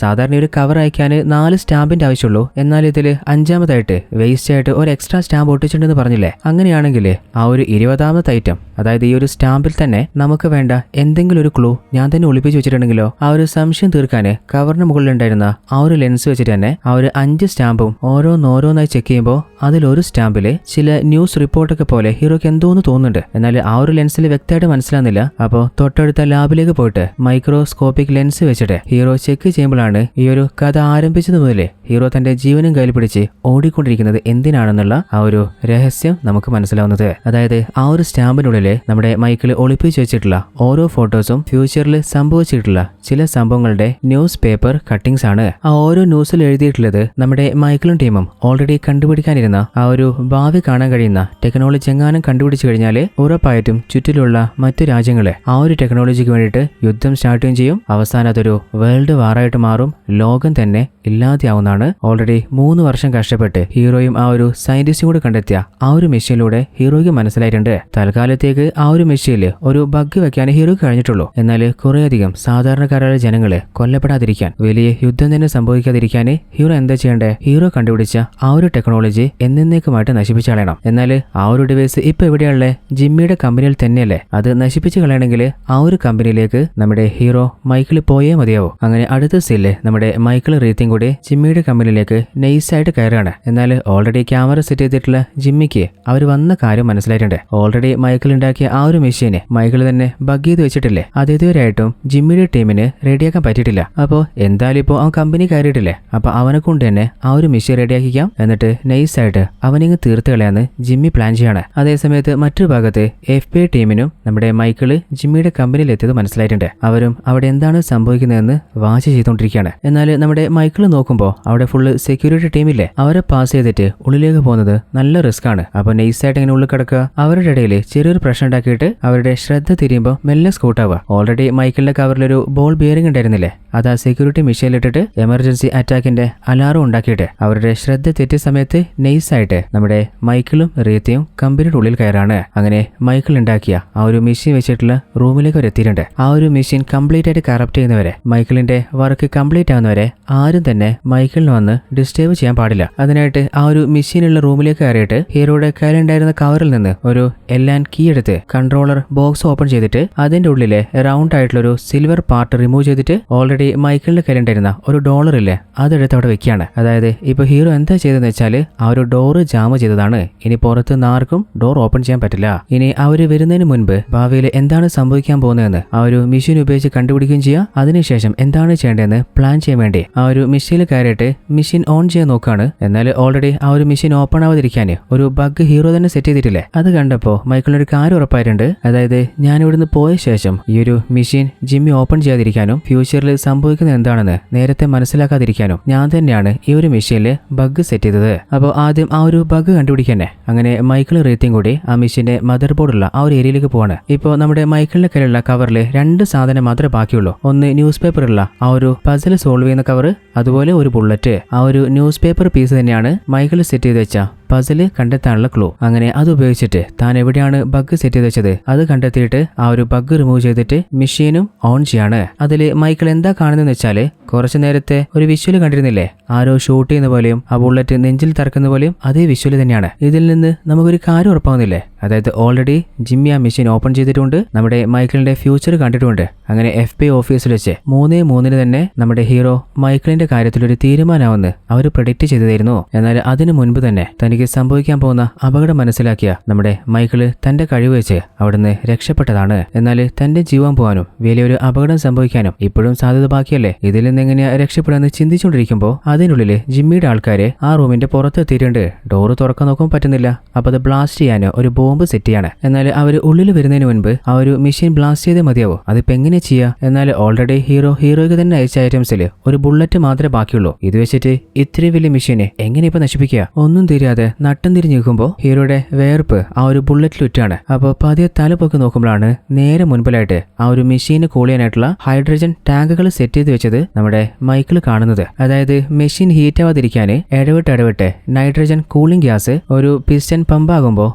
സാധാരണ ഒരു കവർ അയക്കാൻ 4 സ്റ്റാമ്പിന്റെ ആവശ്യമുള്ളൂ. എന്നാൽ ഇതിൽ 5ാമതായിട്ട് വേസ്റ്റ് ആയിട്ട് ഒരു എക്സ്ട്രാ സ്റ്റാമ്പ് ഒട്ടിച്ചിട്ടുണ്ടെന്ന് പറഞ്ഞില്ലേ. അങ്ങനെയാണെങ്കിൽ ആ ഒരു 20ാമത്തെ ഐറ്റം, അതായത് ഈ ഒരു സ്റ്റാമ്പിൽ തന്നെ നമുക്ക് വേണ്ട എന്തെങ്കിലും ഒരു ക്ലൂ ഞാൻ തന്നെ ഒളിപ്പിച്ച് വെച്ചിട്ടുണ്ടെങ്കിലോ ആ ഒരു സംശയം തീർക്കാൻ കവറിന് മുകളിലുണ്ടായിരുന്ന ആ ഒരു ലെൻസ് വെച്ചിട്ട് തന്നെ ആ ഒരു 5 സ്റ്റാമ്പും ഓരോന്നോരോന്നായി ചെക്ക് ചെയ്യുമ്പോൾ അതിലൊരു സ്റ്റാമ്പില് ചില ന്യൂസ് റിപ്പോർട്ടൊക്കെ പോലെ ഹീറോയ്ക്ക് എന്തോന്ന് തോന്നുന്നുണ്ട്. എന്നാൽ ആ ഒരു ലെൻസിൽ വ്യക്തമായിട്ട് മനസ്സിലാകുന്നില്ല. അപ്പോൾ തൊട്ടടുത്ത ലാബിലേക്ക് പോയിട്ട് മൈക്രോസ്കോപ്പിക് ലെൻസ് വെച്ചിട്ട് ഹീറോ ചെക്ക് ചെയ്യുമ്പോഴാണ് ഈ ഒരു കഥ ആരംഭിച്ചത് മുതലേ ഹീറോ തന്റെ ജീവനും കയ്യിൽ പിടിച്ച് ഓടിക്കൊണ്ടിരിക്കുന്നത് എന്തിനാണെന്നുള്ള ആ ഒരു രഹസ്യം നമുക്ക് മനസ്സിലാവുന്നത്. അതായത് ആ ഒരു സ്റ്റാമ്പിനുള്ളില് നമ്മുടെ മൈക്കിൾ ഒളിപ്പിച്ച് വെച്ചിട്ടുള്ള ഓരോ ഫോട്ടോസും ഫ്യൂച്ചറിൽ സംഭവിച്ചിട്ടുള്ള ചില സംഭവങ്ങളുടെ ന്യൂസ് പേപ്പർ കട്ടിങ്സ് ആണ്. ആ ഓരോ ന്യൂസിൽ എഴുതിയിട്ടുള്ളത് നമ്മുടെ മൈക്കിളും ടീമും ഓൾറെഡി കണ്ടുപിടിക്കാനിരുന്ന ആ ഒരു ഭാവി കാണാൻ കഴിയുന്ന ടെക്നോളജി എങ്ങാനും കണ്ടുപിടിച്ചു കഴിഞ്ഞാൽ ഉറപ്പായിട്ടും ചുറ്റിലുള്ള മറ്റു രാജ്യങ്ങളെ ആ ഒരു ടെക്നോളജിക്ക് വേണ്ടിയിട്ട് യുദ്ധം സ്റ്റാർട്ട് ചെയ്യുകയും ചെയ്യും. അവസാനം അതൊരു വേൾഡ് വാറായിട്ട് മാറും. ലോകം തന്നെ ഇല്ലാതെയാവുന്നതാണ്. ഓൾറെഡി 3 വർഷം കഷ്ടപ്പെട്ട് ഹീറോയും ആ ഒരു സയന്റിസ്റ്റും കൂടി കണ്ടെത്തിയ ആ ഒരു മെഷീനിലൂടെ ഹീറോയ്ക്ക് മനസ്സിലായിട്ടുണ്ട്. തൽക്കാലത്തേക്ക് ആ ഒരു മെഷീനിൽ ഒരു ബഗ് വെക്കാൻ ഹീറോയ്ക്ക് കഴിഞ്ഞിട്ടുള്ളൂ. എന്നാൽ കുറേയധികം സാധാരണക്കാരായ ജനങ്ങളെ കൊല്ലപ്പെടാതിരിക്കാൻ, വലിയ യുദ്ധം തന്നെ സംഭവിക്കാതിരിക്കാൻ ഹീറോ എന്താ ചെയ്യേണ്ടേ? ഹീറോ കണ്ടുപിടിച്ച ആ ഒരു ടെക്നോളജി എന്നേക്കുമായിട്ട് നശിപ്പിച്ചു കളയണം. എന്നാൽ ആ ഒരു ഡിവൈസ് ഇപ്പൊ എവിടെയുള്ള ജിമ്മിയുടെ കമ്പനിയിൽ തന്നെയല്ലേ. അത് നശിപ്പിച്ചു കളയണമെങ്കിൽ ആ ഒരു കമ്പനിയിലേക്ക് നമ്മുടെ ഹീറോ മൈക്കിൾ പോയേ മതിയാവൂ. അങ്ങനെ അടുത്ത സീനില് നമ്മുടെ മൈക്കിൾ റീത്തിയും കൂടി ജിമ്മിയുടെ കമ്പനിയിലേക്ക് നൈസായിട്ട് കയറുകയാണ്. എന്നാൽ ഓൾറെഡി ക്യാമറ സെറ്റ് ചെയ്തിട്ടുള്ള ജിമ്മിക്ക് അവർ വന്ന കാര്യം മനസ്സിലായിട്ടുണ്ട്. ഓൾറെഡി മൈക്കിൾ ഉണ്ടാക്കിയ ആ ഒരു മെഷീന് മൈക്കിൾ തന്നെ ബഗ് ചെയ്ത് വെച്ചിട്ടില്ലേ, അത് ഇതുവരെയായിട്ടും ജിമ്മിയുടെ ടീമിന് റെഡിയാക്കാൻ പറ്റിയിട്ടില്ല. അപ്പോൾ എന്തായാലും ഇപ്പോൾ ആ കമ്പനി കയറിയിട്ടില്ലേ, അപ്പൊ അവനെ കൊണ്ട് തന്നെ ആ ഒരു മെഷീൻ റെഡിയാക്കിക്കാം, എന്നിട്ട് നൈസായിട്ട് അവനിങ്ങ് തീർത്ത് കളയാന്ന് ജിമ്മി പ്ലാൻ ചെയ്യാണ്. അതേസമയത്ത് മറ്റൊരു ഭാഗത്ത് FBI ടീമിനും നമ്മുടെ മൈക്കിള് ജിമ്മിയുടെ കമ്പനിയിൽ എത്തിയത് മനസ്സിലായിട്ടുണ്ട്. അവരും അവിടെ എന്താണ് സംഭവിക്കുന്നതെന്ന് വാച്ച് ചെയ്തുകൊണ്ടിരിക്കുകയാണ്. എന്നാൽ നമ്മുടെ മൈക്കിൾ നോക്കുമ്പോൾ അവിടെ ഫുള്ള് സെക്യൂരിറ്റി ടീമില്ലേ, അവരെ പാസ് ചെയ്തിട്ട് ഉള്ളിലേക്ക് പോകുന്നത് നല്ല റിസ്ക് ആണ്. അപ്പൊ നൈസായിട്ട് ഇങ്ങനെ ഉള്ളിൽ കിടക്കുക, അവരുടെ ഇടയിൽ ചെറിയൊരു പ്രശ്നം ഉണ്ടാക്കിയിട്ട് അവരുടെ ശ്രദ്ധ തിരിയുമ്പോൾ മെല്ലെ സ്കൂട്ടാവുക. ഓൾറെഡി മൈക്കിളിന്റെ കവറിലൊരു ബോൾ ബിയറിംഗ് ഉണ്ടായിരുന്നില്ലേ, അത് ആ സെക്യൂരിറ്റി മെഷീനിലിട്ടിട്ട് എമർജൻസി അറ്റാക്കിന്റെ അലാറം ഉണ്ടാക്കിയിട്ട് അവരുടെ ശ്രദ്ധ തെറ്റിയ സമയത്ത് നൈസായിട്ട് നമ്മുടെ മൈക്കിളും റീത്തിയും കമ്പനിയുടെ ഉള്ളിൽ കയറാണ്. അങ്ങനെ മൈക്കിൾ ഉണ്ടാക്കിയ ആ ഒരു മെഷീൻ വെച്ചിട്ടുള്ള റൂമിലേക്ക് അവർ എത്തിയിട്ടുണ്ട്. ആ ഒരു മെഷീൻ കംപ്ലീറ്റ് ആയിട്ട് കറപ്റ്റ് ചെയ്യുന്നവരെ, മൈക്കിളിന്റെ വർക്ക് കംപ്ലീറ്റ് ആവുന്നവരെ ആരും തന്നെ മൈക്കിളിന് വന്ന് ഡിസ്റ്റർബ് ചെയ്യാൻ പാടില്ല. അതിനായിട്ട് ആ ഒരു മെഷീനുള്ള റൂമിലേക്ക് കയറിയിട്ട് ഹീറോയുടെ കയ്യിലുണ്ടായിരുന്ന കവറിൽ നിന്ന് ഒരു L&K കീ എടുത്ത് കൺട്രോളർ ബോക്സ് ഓപ്പൺ ചെയ്തിട്ട് അതിന്റെ ഉള്ളിലെ റൗണ്ട് ആയിട്ടുള്ള ഒരു സിൽവർ പാർട്ട് റിമൂവ് ചെയ്തിട്ട് ഓൾറെഡി മൈക്കിളിന്റെ കയ്യിലുണ്ടായിരുന്ന ഒരു ഡോളർ ഇല്ലേ അതെടുത്ത് അവിടെ വെക്കുകയാണ്. അതായത് ഇപ്പൊ ഹീറോ എന്താ ചെയ്തെന്ന് വെച്ചാൽ ആ ഒരു ഡോറ് ജാം ചെയ്തതാണ്. ഇനി പുറത്ത് നിന്ന് ആർക്കും ഡോർ ഓപ്പൺ ചെയ്യാൻ പറ്റില്ല. ഇനി അവര് വരുന്നതിന് മുൻപ് ഭാവിയിൽ എന്താണ് സംഭവിക്കാൻ പോകുന്നതെന്ന് ആ ഒരു മെഷീൻ ഉപയോഗിച്ച് കണ്ടുപിടിക്കുകയും ചെയ്യാം. അതിനുശേഷം എന്താണ് ചെയ്യേണ്ടതെന്ന് പ്ലാൻ ചെയ്യാൻ വേണ്ടി ആ ഒരു മെഷീനിൽ കയറിയിട്ട് മെഷീൻ ഓൺ ചെയ്യാൻ നോക്കാണ്. എന്നാൽ ഓൾറെഡി ആ ഒരു മെഷീൻ ഓപ്പൺ ആവാതിരിക്കാൻ ഒരു ബഗ് ഹീറോ തന്നെ സെറ്റ് ചെയ്തിട്ടില്ലേ. അത് കണ്ടപ്പോൾ മൈക്കിളിനൊരു കാര്യം ഉറപ്പായിട്ടുണ്ട്. അതായത് ഞാൻ ഇവിടുന്ന് പോയ ശേഷം ഈ ഒരു മെഷീൻ ജിമ്മി ഓപ്പൺ ചെയ്യാതിരിക്കാനും ഫ്യൂച്ചറിൽ സംഭവിക്കുന്നത് എന്താണെന്ന് നേരത്തെ മനസ്സിലാക്കാതിരിക്കാനും ഞാൻ തന്നെയാണ് ഈ ഒരു മെഷീനിൽ ബഗ് സെറ്റ് ചെയ്തത്. അപ്പോൾ ആദ്യം ആ ഒരു ബഗ് കണ്ടുപിടിക്കന്നെ. അങ്ങനെ മൈക്കിൾ റീത്തിയും കൂടി ആ മെഷീന്റെ മദർ ബോർഡുള്ള ആ ഒരു ഏരിയയിലേക്ക് പോവാണ്. ഇപ്പോൾ നമ്മുടെ മൈക്കിളിന്റെ കയ്യിലുള്ള കവറിൽ 2 സാധനം മാത്രമേ ബാക്കിയുള്ളൂ. ഒന്ന് ന്യൂസ് പേപ്പറുള്ള ആ ഒരു പസിൽ സോൾവ് ചെയ്യുന്ന കവർ, അതുപോലെ ഒരു ബുള്ളറ്റ്. ആ ഒരു ന്യൂസ് പേപ്പർ പീസ് തന്നെയാണ് മൈക്കിൾ സെറ്റ് ചെയ്ത് വെച്ച പസില് കണ്ടെത്താനുള്ള ക്ലൂ. അങ്ങനെ അത് ഉപയോഗിച്ചിട്ട് താൻ എവിടെയാണ് ബഗ് സെറ്റ് ചെയ്ത് വെച്ചത് അത് കണ്ടെത്തിയിട്ട് ആ ഒരു ബഗ് റിമൂവ് ചെയ്തിട്ട് മെഷീനും ഓൺ ചെയ്യാണ്. അതിൽ മൈക്കിൾ എന്താ കാണുന്നതെന്ന് വെച്ചാല് കുറച്ചു നേരത്തെ ഒരു വിഷ്വല് കണ്ടിരുന്നില്ലേ, ആരോ ഷൂട്ട് ചെയ്യുന്ന പോലെയും ആ ബുള്ളറ്റ് നെഞ്ചിൽ തറക്കുന്ന പോലെയും അതേ വിഷ്വല് തന്നെയാണ്. ഇതിൽ നിന്ന് നമുക്കൊരു കാര്യം ഉറപ്പാവുന്നില്ലേ, അതായത് ഓൾറെഡി ജിമ്മി ആ മെഷീൻ ഓപ്പൺ ചെയ്തിട്ടുണ്ട്, നമ്മുടെ മൈക്കിളിന്റെ ഫ്യൂച്ചർ കണ്ടിട്ടുണ്ട്. അങ്ങനെ FBI ഓഫീസിൽ വെച്ച് 3:03 തന്നെ നമ്മുടെ ഹീറോ മൈക്കിളിന്റെ കാര്യത്തിലൊരു തീരുമാനമാവുമെന്ന് അവർ പ്രെഡിക്റ്റ് ചെയ്തതായിരുന്നു. എന്നാൽ അതിനു മുൻപ് തന്നെ തനിക്ക് സംഭവിക്കാൻ പോകുന്ന അപകടം മനസ്സിലാക്കിയ നമ്മുടെ മൈക്കിള് തന്റെ കഴിവ് വെച്ച് അവിടുന്ന് രക്ഷപ്പെട്ടതാണ്. എന്നാൽ തന്റെ ജീവൻ പോകാനും വലിയൊരു അപകടം സംഭവിക്കാനും ഇപ്പോഴും സാധ്യത ബാക്കിയല്ലേ. ഇതിൽ നിന്ന് എങ്ങനെയാ രക്ഷപ്പെടാന്ന് ചിന്തിച്ചുകൊണ്ടിരിക്കുമ്പോൾ അതിനുള്ളിൽ ജിമ്മിയുടെ ആൾക്കാര് ആ റൂമിന്റെ പുറത്തെത്തിയിട്ടുണ്ട്. ഡോറ് തുറക്കാൻ നോക്കാൻ പറ്റുന്നില്ല. അപ്പൊ അത് ബ്ലാസ്റ്റ് ചെയ്യാൻ ഒരു ബോംബ് സെറ്റ് ചെയ്യാണ്. എന്നാൽ അവർ ഉള്ളിൽ വരുന്നതിന് മുൻപ് ആ ഒരു മെഷീൻ ബ്ലാസ്റ്റ് ചെയ്തേ മതിയാവോ, അതിപ്പോ എങ്ങനെ ചെയ്യാ? എന്നാൽ ഓൾറെഡി ഹീറോയ്ക്ക് തന്നെ അയച്ച ഐറ്റംസിൽ ഒരു ബുള്ളറ്റ് മാത്രമേ ബാക്കിയുള്ളൂ. ഇത് വെച്ചിട്ട് ഇത്രയും വലിയ മെഷീനെ എങ്ങനെ ഇപ്പൊ നശിപ്പിക്കുക? ഒന്നും തിരിയാതെ നട്ടം തിരിഞ്ഞു നിൽക്കുമ്പോൾ ഹീറോയുടെ വേർപ്പ് ആ ഒരു ബുള്ളറ്റിലുറ്റാണ്. അപ്പോൾ പതിയെ തലപ്പൊക്കെ നോക്കുമ്പോഴാണ് നേരെ മുൻപിലായിട്ട് ആ ഒരു മെഷീന് കൂൾ ചെയ്യാനായിട്ടുള്ള ഹൈഡ്രജൻ ടാങ്കുകൾ സെറ്റ് ചെയ്ത് വെച്ചത് നമ്മുടെ മൈക്കിൾ കാണുന്നത്. അതായത് മെഷീൻ ഹീറ്റ് ആവാതിരിക്കാൻ ഇടവിട്ട് നൈട്രജൻ കൂളിംഗ് ഗ്യാസ് ഒരു പിസ്റ്റൺ പമ്പ് ആകുമ്പോൾ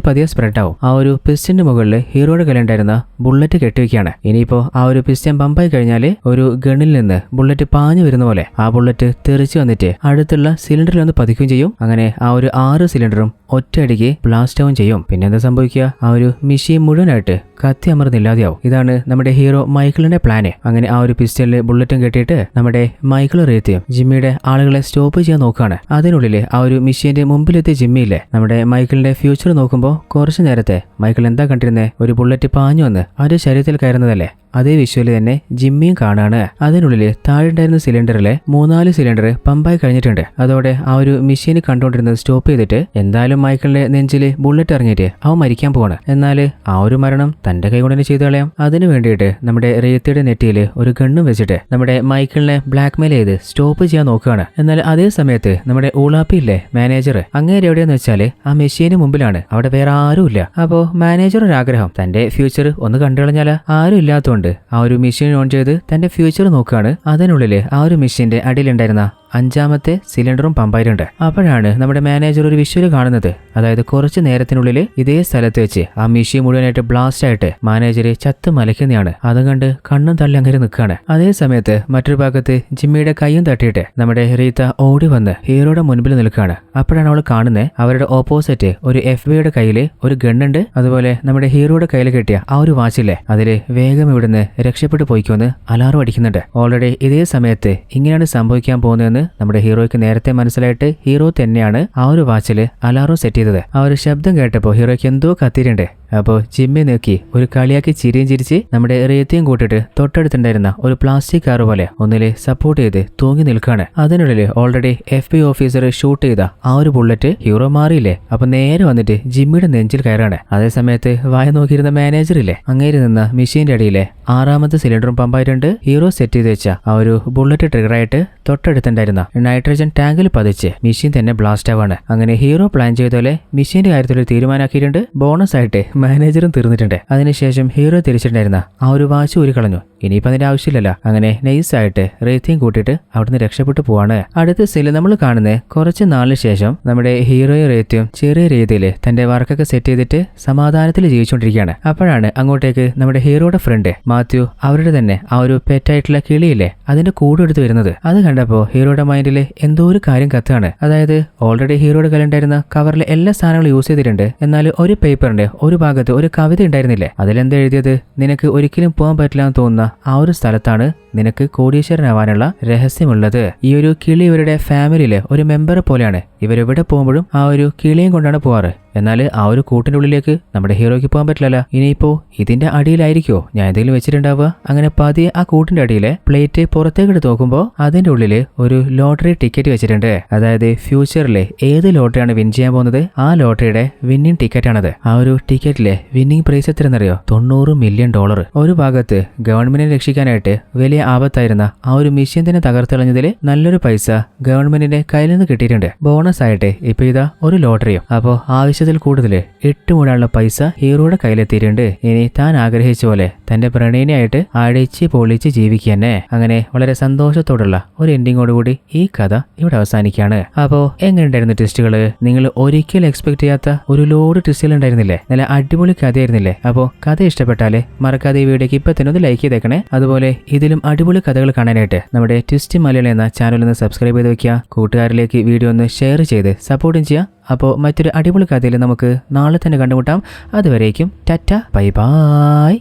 പതിയെ സ്പ്രെഡ് ആവും. ആ ഒരു പിസ്റ്റന്റെ മുകളിൽ ഹീറോയുടെ കയ്യിലുണ്ടായിരുന്ന ബുള്ളറ്റ് കെട്ടിവെക്കുകയാണ്. ഇനിയിപ്പോ ആ ഒരു പിസ്റ്റൺ പമ്പായി കഴിഞ്ഞാൽ ഒരു ഗണ്ണിൽ നിന്ന് ബുള്ളറ്റ് പാഞ്ഞു വരുന്ന പോലെ ആ ബുള്ളറ്റ് തെറിച്ചു വന്നിട്ട് അടുത്തുള്ള സിലിണ്ടറിൽ ഒന്ന് പതിക്കുകയും ചെയ്യും. അങ്ങനെ ആ ഒരു 6 സിലിണ്ടറും ഒറ്റയടിക്ക് ബ്ലാസ്റ്റ് ആവും ചെയ്യും. പിന്നെ എന്താ സംഭവിക്കുക, ആ ഒരു മെഷീൻ മുഴുവനായിട്ട് കത്തി അമർന്നില്ലാതെയാവും. ഇതാണ് നമ്മുടെ ഹീറോ മൈക്കിളിന്റെ പ്ലാന്. അങ്ങനെ ആ ഒരു പിസ്റ്റലില് ബുള്ളറ്റും കെട്ടിയിട്ട് നമ്മുടെ മൈക്കിൾ റേത്തിയും ജിമ്മിയുടെ ആളുകളെ സ്റ്റോപ്പ് ചെയ്യാൻ നോക്കുകയാണ്. അതിനുള്ളിൽ ആ ഒരു മെഷീന്റെ മുമ്പിലെത്തിയ ജിമ്മിയില്ലേ, നമ്മുടെ മൈക്കിളിന്റെ ഫ്യൂച്ചർ നോക്കുമ്പോൾ കുറച്ചു നേരത്തെ മൈക്കിൾ എന്താ കണ്ടിരുന്നേ, ഒരു ബുള്ളറ്റ് പാഞ്ഞു വന്ന് ആ ഒരു ശരീരത്തിൽ കയറുന്നതല്ലേ, അതേ വിഷ്വല് തന്നെ ജിമ്മിയും കാണാണ്. അതിനുള്ളിൽ താഴെയുണ്ടായിരുന്ന സിലിണ്ടറിലെ 3-4 സിലിണ്ടർ പമ്പായി കഴിഞ്ഞിട്ടുണ്ട്. അതോടെ ആ ഒരു മെഷീന് കണ്ടുകൊണ്ടിരുന്നത് സ്റ്റോപ്പ് ചെയ്തിട്ട് എന്തായാലും മൈക്കിളിന്റെ നെഞ്ചില് ബുള്ളറ്റ് ഇറങ്ങിയിട്ട് അവൻ മരിക്കാൻ പോവാണ്. എന്നാൽ ആ ഒരു മരണം തന്റെ കൈ കൊണ്ട് തന്നെ ചെയ്തു കളയാം. അതിനു വേണ്ടിയിട്ട് നമ്മുടെ റേത്തിയുടെ നെറ്റിയിൽ ഒരു ഗണ്ണും വെച്ചിട്ട് നമ്മുടെ മൈക്കിളിനെ ബ്ലാക്ക്മെയിൽ ചെയ്ത് സ്റ്റോപ്പ് ചെയ്യാൻ നോക്കുകയാണ്. എന്നാൽ അതേ സമയത്ത് നമ്മുടെ ഊളാപ്പിയില്ലേ മാനേജർ, അങ്ങേരെ എവിടെയെന്ന് വെച്ചാൽ ആ മെഷീന് മുമ്പിലാണ്, അവിടെ വേറെ ആരും ഇല്ല. അപ്പോ മാനേജർ ഒരു ആഗ്രഹം, തന്റെ ഫ്യൂച്ചർ ഒന്ന് കണ്ടുകളഞ്ഞാൽ ആരും ഇല്ലാത്തതുകൊണ്ട് ആ ഒരു മെഷീൻ ഓൺ ചെയ്ത് തന്റെ ഫ്യൂച്ചർ നോക്കുകയാണ്. അതിനുള്ളിൽ ആ ഒരു മെഷീന്റെ അടിയിലുണ്ടായിരുന്ന 5ാമത്തെ സിലിണ്ടറും പമ്പായിട്ടുണ്ട്. അപ്പോഴാണ് നമ്മുടെ മാനേജർ ഒരു വിഷ്വല് കാണുന്നത്. അതായത് കുറച്ച് നേരത്തിനുള്ളിൽ ഇതേ സ്ഥലത്ത് വെച്ച് ആ മെഷീൻ മുഴുവനായിട്ട് ബ്ലാസ്റ്റ് ആയിട്ട് മാനേജര് ചത്ത് മലയ്ക്കുന്നതാണ്. അതും കണ്ട് കണ്ണും തള്ളി അങ്ങനെ നിൽക്കുകയാണ്. അതേ സമയത്ത് മറ്റൊരു ഭാഗത്ത് ജിമ്മിയുടെ കൈയും തട്ടിയിട്ട് നമ്മുടെ റീത്ത ഓടി വന്ന് ഹീറോയുടെ മുൻപിൽ നിൽക്കുകയാണ്. അപ്പോഴാണ് അവൾ കാണുന്നത് അവരുടെ ഓപ്പോസിറ്റ് ഒരു FBIയുടെ കയ്യിൽ ഒരു ഗണ്ണുണ്ട്. അതുപോലെ നമ്മുടെ ഹീറോയുടെ കയ്യിൽ കിട്ടിയ ആ ഒരു വാച്ചില്ലേ, അതില് വേഗം ഇവിടുന്ന് രക്ഷപ്പെട്ടു പോയിക്കോന്ന് അലാറം അടിക്കുന്നുണ്ട്. ഓൾറെഡി ഇതേ സമയത്ത് ഇങ്ങനെയാണ് സംഭവിക്കാൻ പോകുന്നതെന്ന് നമ്മുടെ ഹീറോയ്ക്ക് നേരത്തെ മനസ്സിലായിട്ട് ഹീറോ തന്നെയാണ് ആ ഒരു വാച്ചില് അലാറം സെറ്റ് ചെയ്തത്. ആ ഒരു ശബ്ദം കേട്ടപ്പോൾ ഹീറോയ്ക്ക് എന്തോ കത്തിയിട്ടുണ്ട്. അപ്പോൾ ജിമ്മി നോക്കി ഒരു കളിയാക്കി ചിരിയും ചിരിച്ച് നമ്മുടെ റേത്തിയും കൂട്ടിട്ട് തൊട്ടടുത്തുണ്ടായിരുന്ന ഒരു പ്ലാസ്റ്റിക് കാർ പോലെ ഒന്നില് സപ്പോർട്ട് ചെയ്ത് തൂങ്ങി നിൽക്കുകയാണ്. അതിനുള്ളിൽ ഓൾറെഡി FBI ഓഫീസർ ഷൂട്ട് ചെയ്ത ആ ഒരു ബുള്ളറ്റ് ഹീറോ മാറിയില്ലേ, അപ്പൊ നേരെ വന്നിട്ട് ജിമ്മിയുടെ നെഞ്ചിൽ കയറാണ്. അതേ സമയത്ത് വായ നോക്കിയിരുന്ന മാനേജർ ഇല്ലേ, അങ്ങേരി നിന്ന മെഷീന്റെ അടിയിലെ 6ാമത്തെ സിലിണ്ടറും പമ്പായിട്ടുണ്ട്. ഹീറോ സെറ്റ് ചെയ്ത് വെച്ച ആ ഒരു ബുള്ളറ്റ് ട്രിഗറായിട്ട് തൊട്ടടുത്തുണ്ടായിരുന്ന നൈട്രജൻ ടാങ്കിൽ പതിച്ച് മെഷീൻ തന്നെ ബ്ലാസ്റ്റ് ആവാണ്. അങ്ങനെ ഹീറോ പ്ലാൻ ചെയ്ത പോലെ മെഷീന്റെ കാര്യത്തിൽ തീരുമാനമാക്കിയിട്ടുണ്ട്. ബോണസ് ആയിട്ട് മാനേജറും തീർന്നിട്ടുണ്ട്. അതിനുശേഷം ഹീറോ തിരിച്ചിട്ടുണ്ടായിരുന്ന ആ ഒരു വാച്ച് ഊരിക്കളഞ്ഞു. ഇനിയിപ്പോൾ അതിന്റെ ആവശ്യമില്ലല്ലോ. അങ്ങനെ നൈസായിട്ട് റേത്തിയും കൂട്ടിയിട്ട് അവിടുന്ന് രക്ഷപ്പെട്ടു പോവാണ്. അടുത്ത സീനിൽ നമ്മൾ കാണുന്നത് കുറച്ച് നാളിന് ശേഷം നമ്മുടെ ഹീറോയും റേത്തിയും ചെറിയ രീതിയിൽ തന്റെ വർക്കൊക്കെ സെറ്റ് ചെയ്തിട്ട് സമാധാനത്തിൽ ജീവിച്ചുകൊണ്ടിരിക്കുകയാണ്. അപ്പോഴാണ് അങ്ങോട്ടേക്ക് നമ്മുടെ ഹീറോയുടെ ഫ്രണ്ട് മാത്യു അവരുടെ തന്നെ ആ ഒരു പെറ്റായിട്ടുള്ള കിളിയില്ലേ അതിന്റെ കൂടെ എടുത്ത് വരുന്നത്. അത് കണ്ടപ്പോൾ ഹീറോയുടെ മൈൻഡിൽ എന്തോ ഒരു കാര്യം കത്താണ്. അതായത് ഓൾറെഡി ഹീറോയുടെ കയ്യിലുണ്ടായിരുന്ന കവറിലെ എല്ലാ സാധനങ്ങളും യൂസ് ചെയ്തിട്ടുണ്ട്. എന്നാൽ ഒരു പേപ്പറിന്റെ ഒരു ഭാഗത്ത് ഒരു കവിത ഉണ്ടായിരുന്നില്ലേ, അതിലെന്താ എഴുതിയത്, നിനക്ക് ഒരിക്കലും പോകാൻ പറ്റില്ല എന്ന് തോന്നുന്ന ആ ഒരു സ്ഥലത്താണ് നിനക്ക് കോടീശ്വരനാവാനുള്ള രഹസ്യമുള്ളത്. ഈ ഒരു കിളി ഇവരുടെ ഫാമിലിയിലെ ഒരു മെമ്പർ പോലെയാണ്. ഇവരെവിടെ പോകുമ്പോഴും ആ ഒരു കിളിയും കൊണ്ടാണ് പോവാറ്. എന്നാൽ ആ ഒരു കൂട്ടിന്റെ ഉള്ളിലേക്ക് നമ്മുടെ ഹീറോയ്ക്ക് പോകാൻ പറ്റില്ലല്ലോ. ഇനിയിപ്പോ ഇതിന്റെ അടിയിലായിരിക്കോ ഞാൻ എന്തെങ്കിലും വെച്ചിട്ടുണ്ടാവുക? അങ്ങനെ പതിയെ ആ കൂട്ടിന്റെ അടിയിലെ പ്ലേറ്റ് പുറത്തേക്ക് എടുത്ത് നോക്കുമ്പോൾ അതിന്റെ ഉള്ളില് ഒരു ലോട്ടറി ടിക്കറ്റ് വെച്ചിട്ടുണ്ട്. അതായത് ഫ്യൂച്ചറിലെ ഏത് ലോട്ടറിയാണ് വിൻ ചെയ്യാൻ പോകുന്നത് ആ ലോട്ടറിയുടെ വിന്നിംഗ് ടിക്കറ്റ് ആണത്. ആ ഒരു ടിക്കറ്റിലെ വിന്നിംഗ് പ്രൈസ് എത്രയെന്നറിയോ? $90 മില്യൺ. ഒരു ഭാഗത്ത് ഗവൺമെന്റിനെ രക്ഷിക്കാനായിട്ട് വലിയ ആപത്തായിരുന്ന ആ ഒരു മിഷൻ തന്നെ തകർത്തെറിഞ്ഞതിൽ നല്ലൊരു പൈസ ഗവൺമെന്റിന്റെ കയ്യിൽ നിന്ന് കിട്ടിയിട്ടുണ്ട്. ബോണസ് ആയിട്ട് ഇപ്പൊ ഇതാ ഒരു ലോട്ടറിയും. അപ്പോ ആവശ്യത്തിൽ കൂടുതൽ 8 മൂടാനുള്ള പൈസ ഹീറോയുടെ കയ്യിലെത്തിയിട്ടുണ്ട്. ഇനി താൻ ആഗ്രഹിച്ച പോലെ തന്റെ പ്രണയിനിയായിട്ട് അടിച്ച് പൊളിച്ച് ജീവിക്കന്നെ. അങ്ങനെ വളരെ സന്തോഷത്തോടുള്ള ഒരു എൻഡിങ്ങോടുകൂടി ഈ കഥ ഇവിടെ അവസാനിക്കുകയാണ്. അപ്പോ എങ്ങനെയുണ്ടായിരുന്നു ട്വിസ്റ്റുകള്? നിങ്ങൾ ഒരിക്കലും എക്സ്പെക്ട് ചെയ്യാത്ത ഒരു ലോഡ് ട്വിസ്റ്റുകൾ ഉണ്ടായിരുന്നില്ലേ? നല്ല അടിപൊളി കഥയായിരുന്നില്ലേ? അപ്പോൾ കഥ ഇഷ്ടപ്പെട്ടാലേ മറക്കാതെ ഈ വീഡിയോക്ക് ഇപ്പൊ തന്നെ ഒന്ന് ലൈക്ക് ചെയ്തേക്കണേ. അതുപോലെ ഇതിലും അടിപൊളി കഥകൾ കാണാനായിട്ട് നമ്മുടെ ട്വിസ്റ്റ് മലയാളം എന്ന ചാനൽ ഒന്ന് സബ്സ്ക്രൈബ് ചെയ്ത് വെക്കുക. കൂട്ടുകാരിലേക്ക് വീഡിയോ ഒന്ന് ഷെയർ ചെയ്ത് സപ്പോർട്ടും ചെയ്യുക. അപ്പോൾ മറ്റൊരു അടിപൊളി കഥയിൽ നമുക്ക് നാളെ തന്നെ കണ്ടുമുട്ടാം. അതുവരേക്കും ടാറ്റ ബൈ ബൈ.